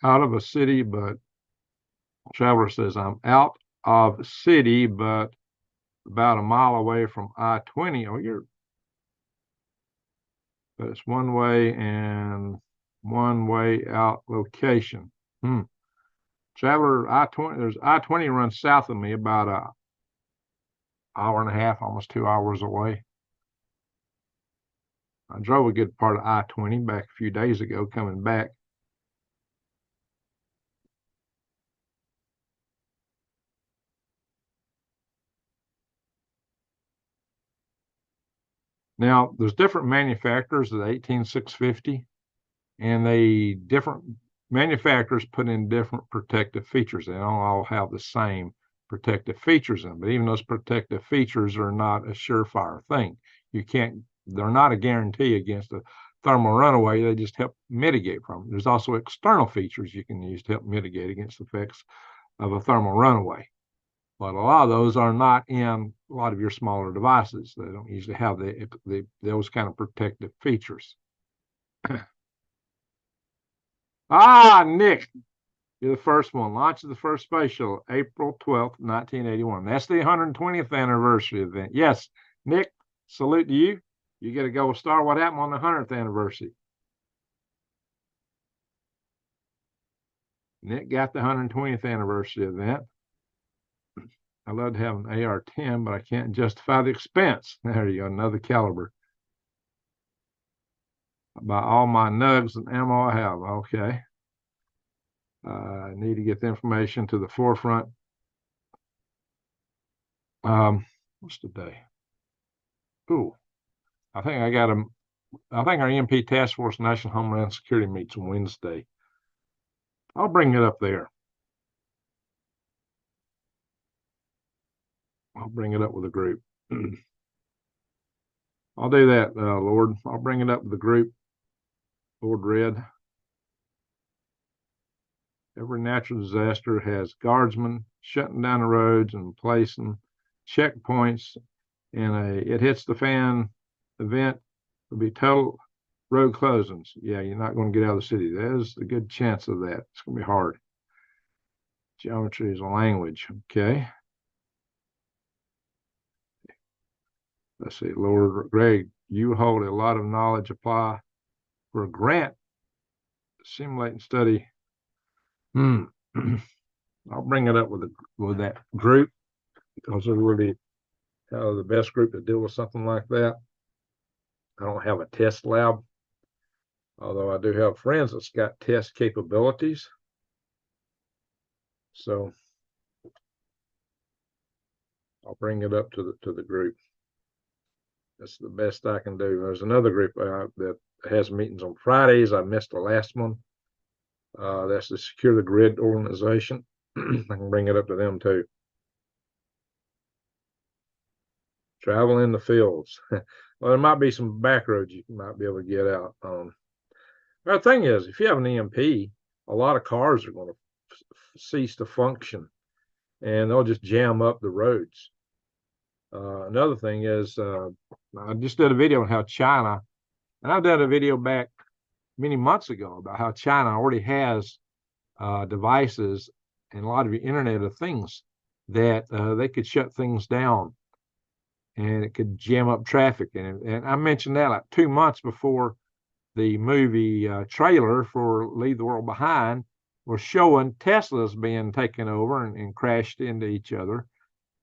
out of a city, but Traveler says I'm out of city, but about a mile away from I-20. Oh, but it's one way and one way out location. Traveler, I-20, there's I-20 runs south of me about an hour and a half, almost 2 hours away. I drove a good part of I-20 back a few days ago coming back. Now, there's different manufacturers of the 18650, and different manufacturers put in different protective features. They don't all have the same protective features in them, but even those protective features are not a surefire thing. They're not a guarantee against a thermal runaway. They just help mitigate from it. There's also external features you can use to help mitigate against the effects of a thermal runaway. But a lot of those are not in a lot of your smaller devices. They don't usually have those kind of protective features. Nick, you're the first one. Launch of the first space shuttle, April 12th, 1981. That's the 120th anniversary event. Yes, Nick, salute to you. You get a gold star. What happened on the 100th anniversary? Nick got the 120th anniversary event. I love to have an AR-10, but I can't justify the expense. There you go, another caliber. By all my nugs and ammo I have. Okay. I need to get the information to the forefront. What's today? Ooh, I think our EMP Task Force National Homeland Security meets Wednesday. I'll bring it up there. I'll bring it up with the group. I'll do that, Lord. I'll bring it up with the group. Lord Red. Every natural disaster has guardsmen shutting down the roads and placing checkpoints. And it hits the fan event will be total road closings. Yeah, you're not going to get out of the city. There's a good chance of that. It's going to be hard. Geometry is a language. Okay. Let's see, Lord Greg, you hold a lot of knowledge. Apply for a grant, simulate and study. I'll bring it up with that group because they're really the best group to deal with something like that. I don't have a test lab, although I do have friends that's got test capabilities. So I'll bring it up to the group. That's the best I can do. There's another group that has meetings on Fridays. I missed the last one. That's the Secure the Grid organization. I can bring it up to them too. Travel in the fields. Well, there might be some back roads you might be able to get out. The thing is, if you have an EMP, a lot of cars are going to cease to function, and they'll just jam up the roads. Another thing is, I just did a video on how China, and I've done a video back many months ago about how China already has devices and a lot of your Internet of Things that they could shut things down and it could jam up traffic. And I mentioned that like 2 months before the movie trailer for Leave the World Behind was showing Teslas being taken over and crashed into each other.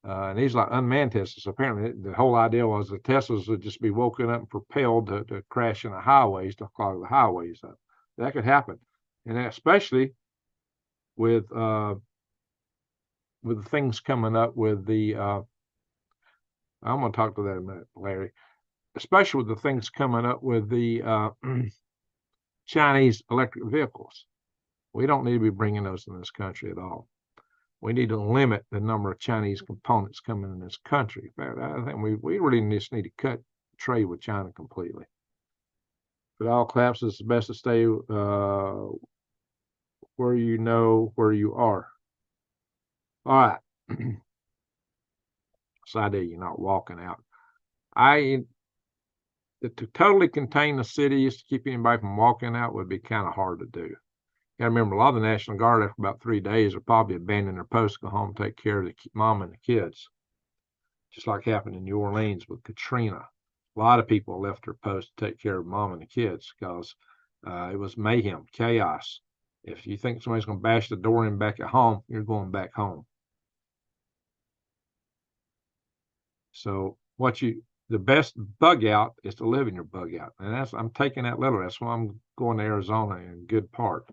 And these are like unmanned Teslas. Apparently, the whole idea was the Teslas would just be woken up and propelled to crash in the highways, to clog the highways up. That could happen. And especially with the things coming up with the I'm going to talk to that in a minute, Larry. Especially with the things coming up with the Chinese electric vehicles. We don't need to be bringing those in this country at all. We need to limit the number of Chinese components coming in this country. In fact, I think we really just need to cut trade with China completely. If it all collapses, it's best to stay where you know where you are. All right. This idea you're not walking out. To totally contain the cities, to keep anybody from walking out would be kind of hard to do. You got to remember, a lot of the National Guard, after about 3 days, will probably abandon their posts, go home, take care of the mom and the kids. Just like happened in New Orleans with Katrina. A lot of people left their posts to take care of mom and the kids because it was mayhem, chaos. If you think somebody's going to bash the door in back at home, you're going back home. So the best bug out is to live in your bug out. And I'm taking that literally. That's why I'm going to Arizona in good part,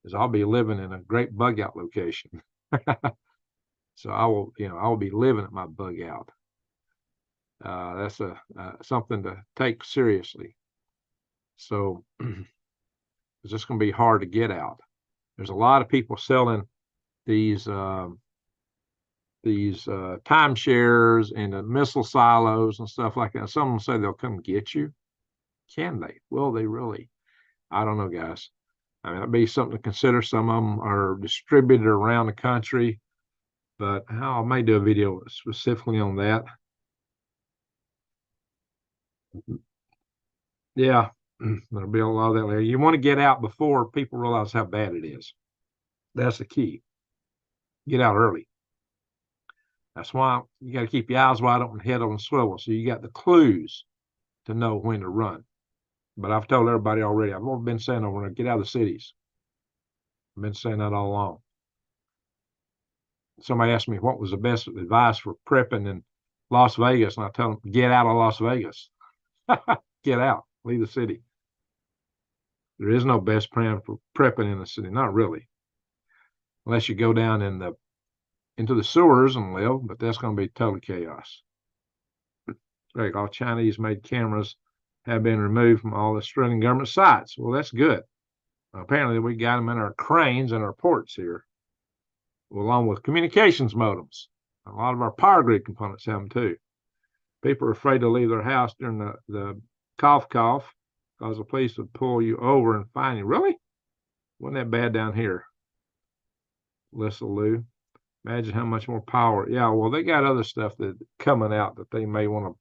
is I'll be living in a great bug out location. So I will be living at my bug out. That's something to take seriously. So it's just going to be hard to get out. There's a lot of people selling these timeshares and the missile silos and stuff like that. Some will say they'll come get you. Can they? Will they really? I don't know, guys. I mean, that'd be something to consider. Some of them are distributed around the country, but I may do a video specifically on that. Yeah, there'll be a lot of that later. You want to get out before people realize how bad it is. That's the key. Get out early. That's why you got to keep your eyes wide open, head on the swivel. So you got the clues to know when to run. But I've told everybody already, I've always been saying I want to get out of the cities. I've been saying that all along. Somebody asked me what was the best advice for prepping in Las Vegas, and I tell them, get out of Las Vegas. Get out, leave the city. There is no best plan for prepping in the city, not really, unless you go down into the sewers and live, but that's going to be total chaos. Like all Chinese-made cameras have been removed from all Australian government sites. Well, that's good. Apparently, we got them in our cranes and our ports here, along with communications modems. A lot of our power grid components have them too. People are afraid to leave their house during the cough because the police would pull you over and fine you. Really? Wasn't that bad down here? Lissa Lou. Imagine how much more power. Yeah, well, they got other stuff that coming out that they may want to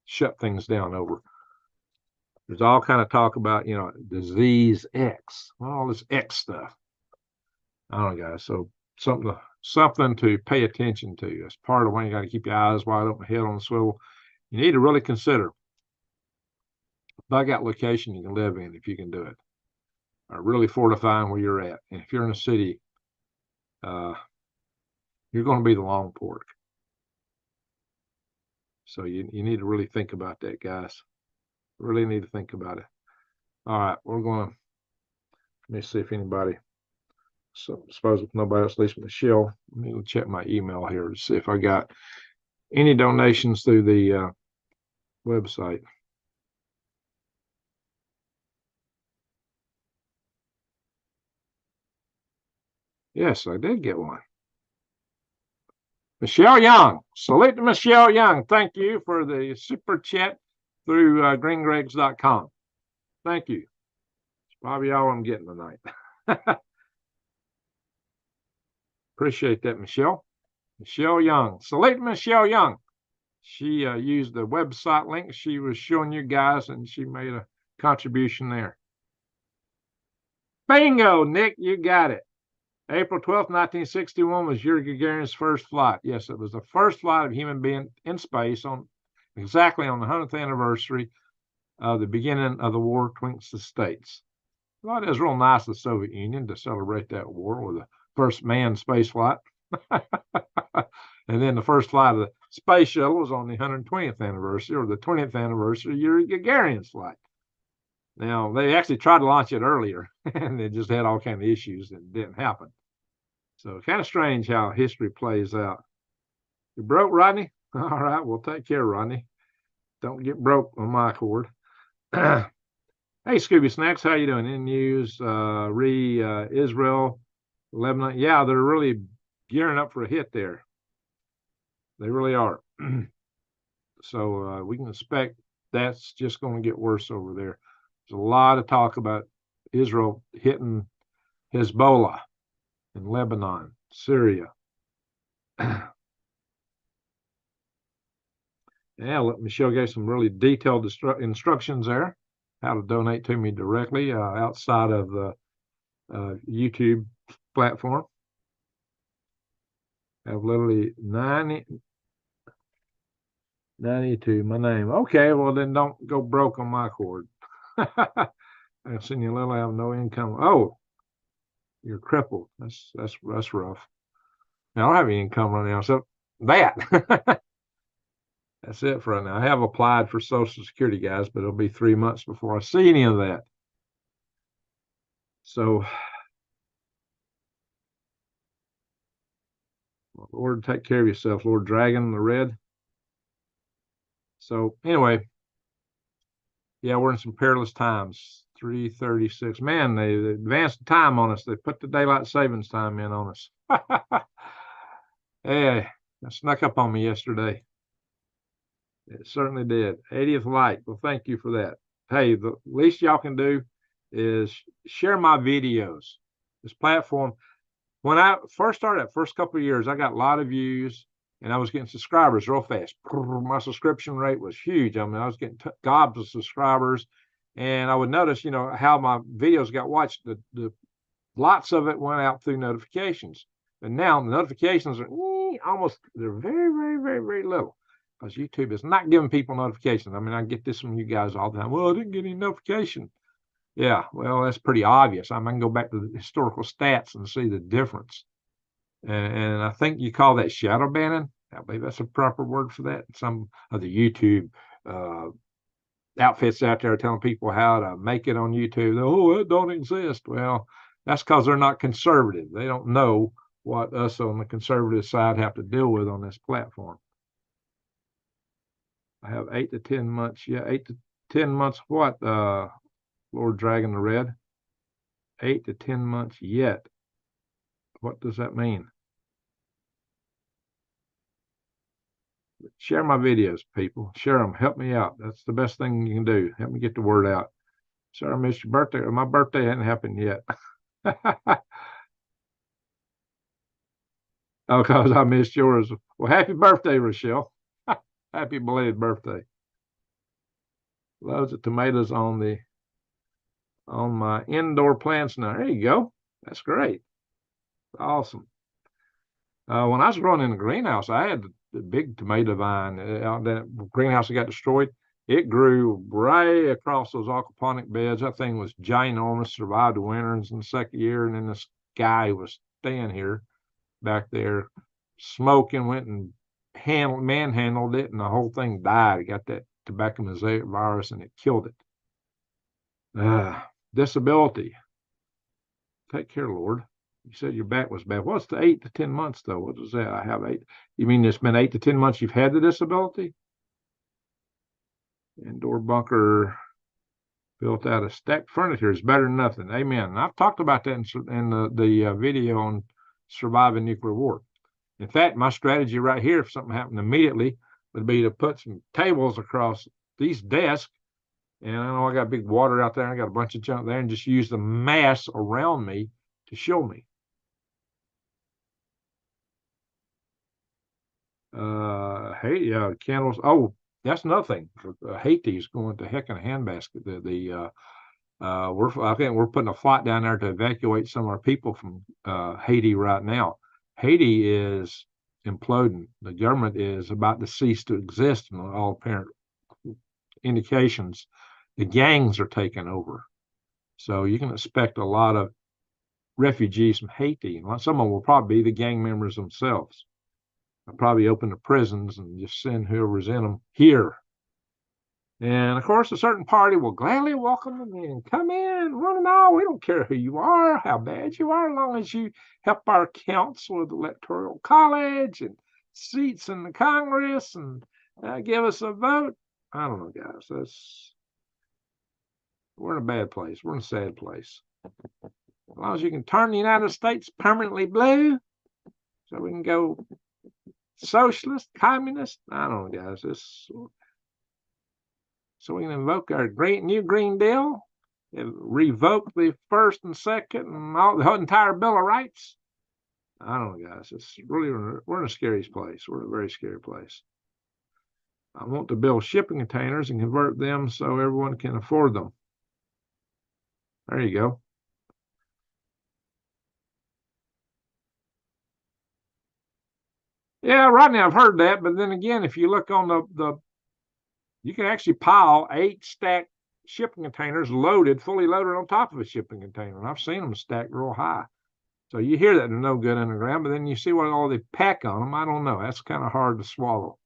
shut things down over. There's all kind of talk about, disease X, all this X stuff. I don't know, guys. So something to pay attention to. That's part of when you got to keep your eyes wide open, head on the swivel. You need to really consider a bug out location you can live in if you can do it. Or really fortifying where you're at. And if you're in a city, you're going to be the long port. So you need to really think about that, guys. Really need to think about it. All right, let me see if anybody, suppose if nobody else, at least Michelle, let me check my email here to see if I got any donations through the website. Yes, I did get one. Michelle Young. Salute to Michelle Young. Thank you for the super chat through greengregs.com. Thank you. It's probably all I'm getting tonight. Appreciate that, Michelle. Michelle Young. Salute to Michelle Young. She used the website link she was showing you guys, and she made a contribution there. Bingo, Nick, you got it. April 12th, 1961 was Yuri Gagarin's first flight. Yes, it was the first flight of a human being in space exactly on the 100th anniversary of the beginning of the war betwixt the states. Well, it was real nice of the Soviet Union to celebrate that war with the first manned space flight. And then the first flight of the space shuttle was on the 120th anniversary, or the 20th anniversary of Yuri Gagarin's flight. Now, they actually tried to launch it earlier, and they just had all kinds of issues that didn't happen. So kind of strange how history plays out. You broke, Rodney? All right, we'll take care, Rodney. Don't get broke on my cord. Hey, Scooby Snacks, how you doing? In news, Israel, Lebanon. Yeah, they're really gearing up for a hit there. They really are. So we can expect that's just going to get worse over there. There's a lot of talk about Israel hitting Hezbollah in Lebanon, Syria. Yeah, Michelle gave some really detailed instructions there, how to donate to me directly outside of the YouTube platform. I have literally 92, my name. Okay, well then don't go broke on my cord. I've seen you literally have no income. Oh, you're crippled. That's rough. I don't have any income right now, so that. That's it for right now. I have applied for Social Security, guys, but it'll be 3 months before I see any of that. So, Lord, take care of yourself, Lord Dragon, the Red. So, anyway, yeah, we're in some perilous times. 3:36. Man, they advanced the time on us. They put the daylight savings time in on us. Hey, that snuck up on me yesterday. It certainly did. 80th light. Well, thank you for that. Hey, the least y'all can do is share my videos. This platform, when I first started, that first couple of years, I got a lot of views and I was getting subscribers real fast. My subscription rate was huge. I mean, I was getting gobs of subscribers, and I would notice, how my videos got watched. The lots of it went out through notifications, but now the notifications are they're very, very, very, very little. Because YouTube is not giving people notifications. I mean, I get this from you guys all the time. Well, I didn't get any notification. Yeah, well, that's pretty obvious. I can go back to the historical stats and see the difference. And I think you call that shadow banning. I believe that's a proper word for that. Some of the YouTube outfits out there telling people how to make it on YouTube. Oh, it don't exist. Well, that's because they're not conservative. They don't know what us on the conservative side have to deal with on this platform. I have 8 to 10 months. Yeah, 8 to 10 months. What, Lord Dragon the Red? 8 to 10 months yet. What does that mean? Share my videos, people. Share them. Help me out. That's the best thing you can do. Help me get the word out. Sorry, I missed your birthday. My birthday hadn't happened yet. Oh, because I missed yours. Well, happy birthday, Rochelle. Happy belated birthday. Loads of tomatoes on my indoor plants now. There you go. That's great. Awesome. When I was growing in the greenhouse, I had the big tomato vine. The greenhouse that got destroyed, it grew right across those aquaponic beds. That thing was ginormous, survived the winters in the second year, and then this guy was staying here back there smoking, went and manhandled it, and the whole thing died. It got that tobacco mosaic virus, and it killed it. Disability. Take care, Lord. You said your back was bad. What's the 8 to 10 months, though? What is that? I have 8. You mean it's been 8 to 10 months you've had the disability? Indoor bunker built out of stacked furniture is better than nothing. Amen. And I've talked about that in the video on surviving nuclear war. In fact, my strategy right here, if something happened immediately, would be to put some tables across these desks. And I know I got big water out there. I got a bunch of junk there, and just use the mass around me to show me. Candles. Oh, that's another thing. Houthi is going to heck in a handbasket. We're putting a flight down there to evacuate some of our people from Haiti right now. Haiti is imploding. The government is about to cease to exist, and all apparent indications, the gangs are taking over. So you can expect a lot of refugees from Haiti, and some of them will probably be the gang members themselves. I'll probably open the prisons and just send whoever's in them here. And of course, a certain party will gladly welcome them in. Come in, one and all. We don't care who you are, how bad you are, as long as you help our council with Electoral College and seats in the Congress and give us a vote. I don't know, guys. We're in a bad place. We're in a sad place. As long as you can turn the United States permanently blue, so we can go socialist, communist. I don't know, guys. So we can invoke our great new Green Deal, and revoke the first and second and all the entire Bill of Rights. I don't know, guys. It's really, we're in a scary place. We're in a very scary place. I want to build shipping containers and convert them so everyone can afford them. There you go. Yeah, right now I've heard that, but then again, if you look on you can actually pile 8 stacked shipping containers loaded, fully loaded on top of a shipping container. And I've seen them stacked real high. So you hear that they're no good underground, but then you see what all they pack on them. I don't know. That's kind of hard to swallow.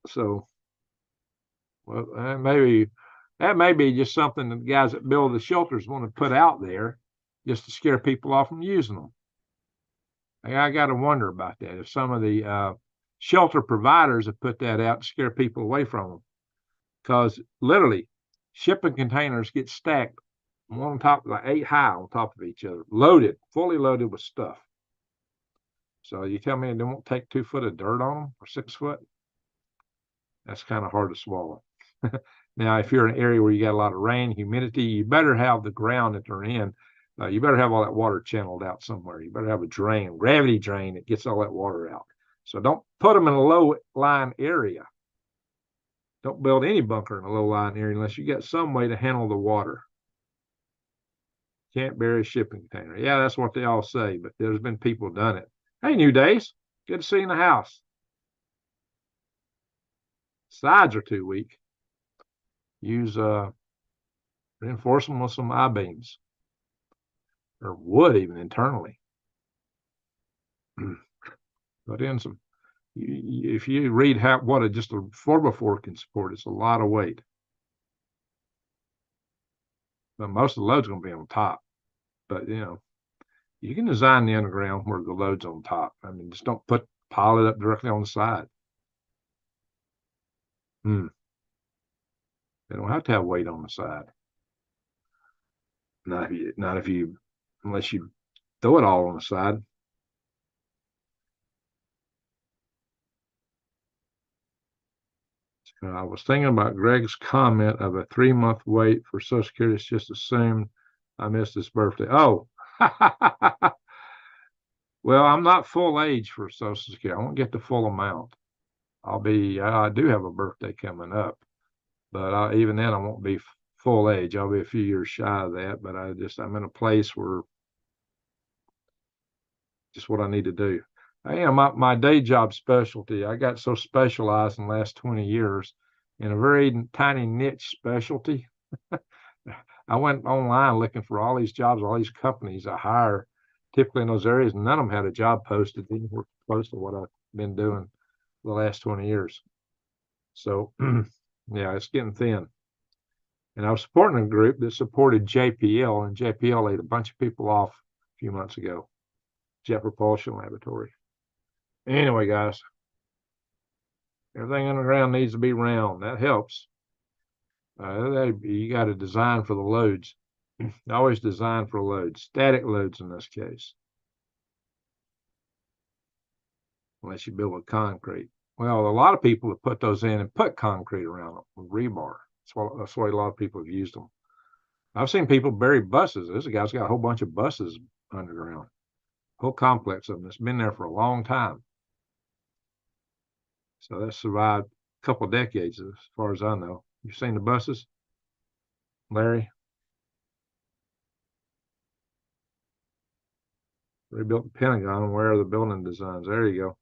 So, well, that may be just something that the guys that build the shelters want to put out there just to scare people off from using them. I got to wonder about that. If some of the shelter providers have put that out to scare people away from them, because literally shipping containers get stacked one on top of like 8 high on top of each other, loaded, fully loaded with stuff. So you tell me they won't take 2 foot of dirt on them or 6 foot? That's kind of hard to swallow. Now, if you're in an area where you got a lot of rain, humidity, you better have the ground that they're in. You better have all that water channeled out somewhere. You better have a drain, gravity drain that gets all that water out. So don't put them in a low-lying area. Don't build any bunker in a low-lying area unless you got some way to handle the water. Can't bury a shipping container. Yeah, that's what they all say, but there's been people done it. Hey, New Days. Good to see you in the house. Sides are too weak. Use reinforce them with some I-beams or wood even internally. Put in some. If you read what just a 4x4 can support, it's a lot of weight. But most of the load's going to be on top. But you can design the underground where the load's on top. I mean, just don't pile it up directly on the side. They don't have to have weight on the side. Unless you throw it all on the side. I was thinking about Greg's comment of a 3-month wait for Social Security. It's just assumed I missed his birthday. Oh, well, I'm not full age for Social Security. I won't get the full amount. I do have a birthday coming up, but even then I won't be full age. I'll be a few years shy of that, but I'm in a place where just what I need to do. My day job specialty, I got so specialized in the last 20 years in a very tiny niche specialty. I went online looking for all these jobs, all these companies I hire typically in those areas, and none of them had a job posted anywhere close to what I've been doing the last 20 years. So, yeah, it's getting thin. And I was supporting a group that supported JPL, and JPL laid a bunch of people off a few months ago. Jet Propulsion Laboratory. Anyway, guys, everything underground needs to be round. That helps. You got to design for the loads. Always design for loads, static loads in this case. Unless you build with concrete. Well, a lot of people have put those in and put concrete around them with rebar. That's why a lot of people have used them. I've seen people bury buses. This guy's got a whole bunch of buses underground. Whole complex of them. It's been there for a long time. So that's survived a couple of decades as far as I know. You've seen the buses, Larry? Rebuilt the Pentagon and where are the building designs? There you go.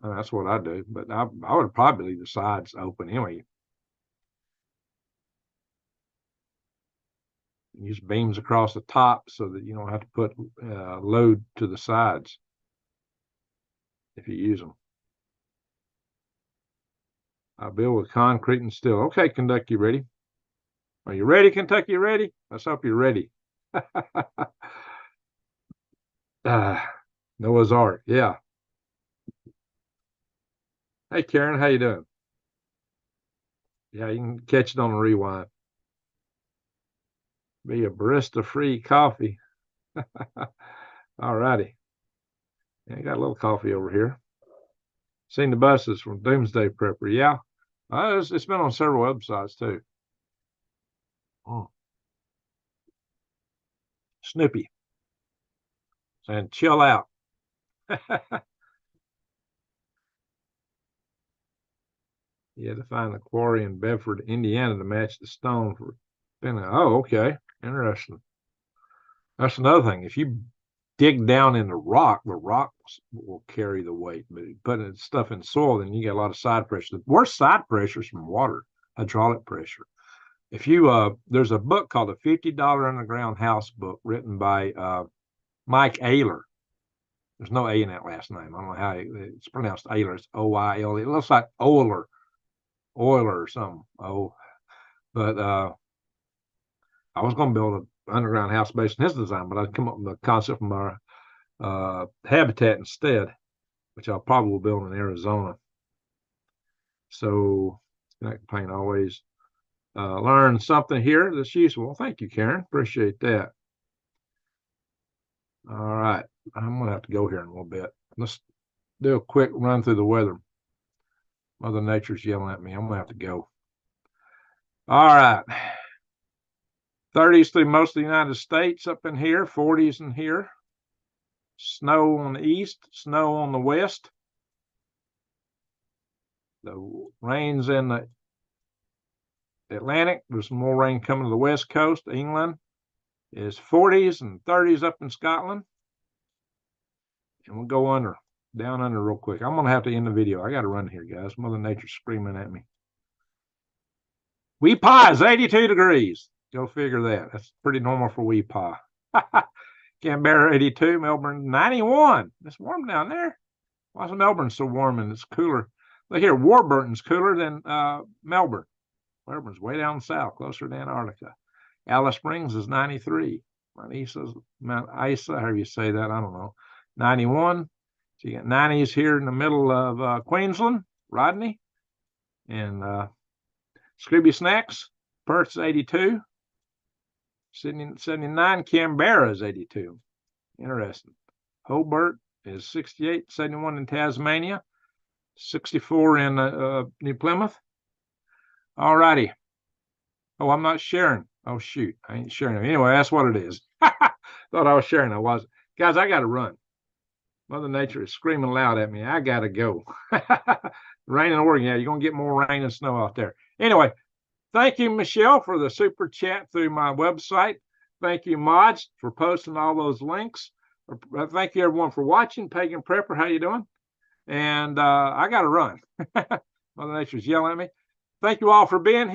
That's what I do, but I would probably leave the sides open anyway. Use beams across the top so that you don't have to put load to the sides if you use them. I build with concrete and steel. Okay, Kentucky, ready? Are you ready, Kentucky? Ready? Let's hope you're ready. Noah's Ark, yeah. Hey, Karen, how you doing? Yeah, you can catch it on the rewind. Be a barista-free coffee. All righty. Yeah, I got a little coffee over here. Seen the buses from Doomsday Prepper. Yeah, it's been on several websites too. Snippy. Saying chill out. You had to find the quarry in Bedford, Indiana to match the stone for spinning. Oh, okay. Interesting. That's another thing. If you dig down in the rocks will carry the weight. But you put stuff in soil, then you get a lot of side pressure. The worst side pressure is from water, hydraulic pressure. If you there's a book called the $50 Underground House book written by Mike Ayler. There's no A in that last name. I don't know how it's pronounced Ayler. It's O-I-L. It looks like Euler or something. Oh, but I was going to build an underground house based on his design, but I'd come up with a concept from our habitat instead, which I'll probably build in Arizona. So I can always learn something here that's useful. Well, thank you, Karen. Appreciate that. All right. I'm going to have to go here in a little bit. Let's do a quick run through the weather. Mother Nature's yelling at me. I'm going to have to go. All right. 30s through most of the United States up in here, 40s in here. Snow on the east, snow on the west. The rain's in the Atlantic. There's some more rain coming to the west coast. England is 40s and 30s up in Scotland. And we'll go down under real quick. I'm going to have to end the video. I got to run here, guys. Mother Nature's screaming at me. WWIII is 82 degrees. Go figure that. That's pretty normal for WWIII. Canberra 82, Melbourne 91. It's warm down there. Why is Melbourne so warm and it's cooler? Look here, Warburton's cooler than Melbourne. Melbourne's way down south, closer to Antarctica. Alice Springs is 93. Mount Isa, however you say that, I don't know. 91. So you got 90s here in the middle of Queensland, Rodney. And Scrooby Snacks, Perth's 82. Sydney 79, Canberra is 82. Interesting. Hobart is 68, 71 in Tasmania, 64 in New Plymouth. All righty. Oh, I'm not sharing. Oh, shoot. I ain't sharing it. Anyway, that's what it is. Thought I was sharing. I wasn't. Guys, I got to run. Mother Nature is screaming loud at me. I got to go. Rain in Oregon. Yeah, you're going to get more rain and snow out there. Anyway, thank you, Michelle, for the super chat through my website. Thank you, Mods, for posting all those links. Thank you, everyone, for watching. Pagan Prepper, how you doing? And I got to run. Mother Nature's yelling at me. Thank you all for being here.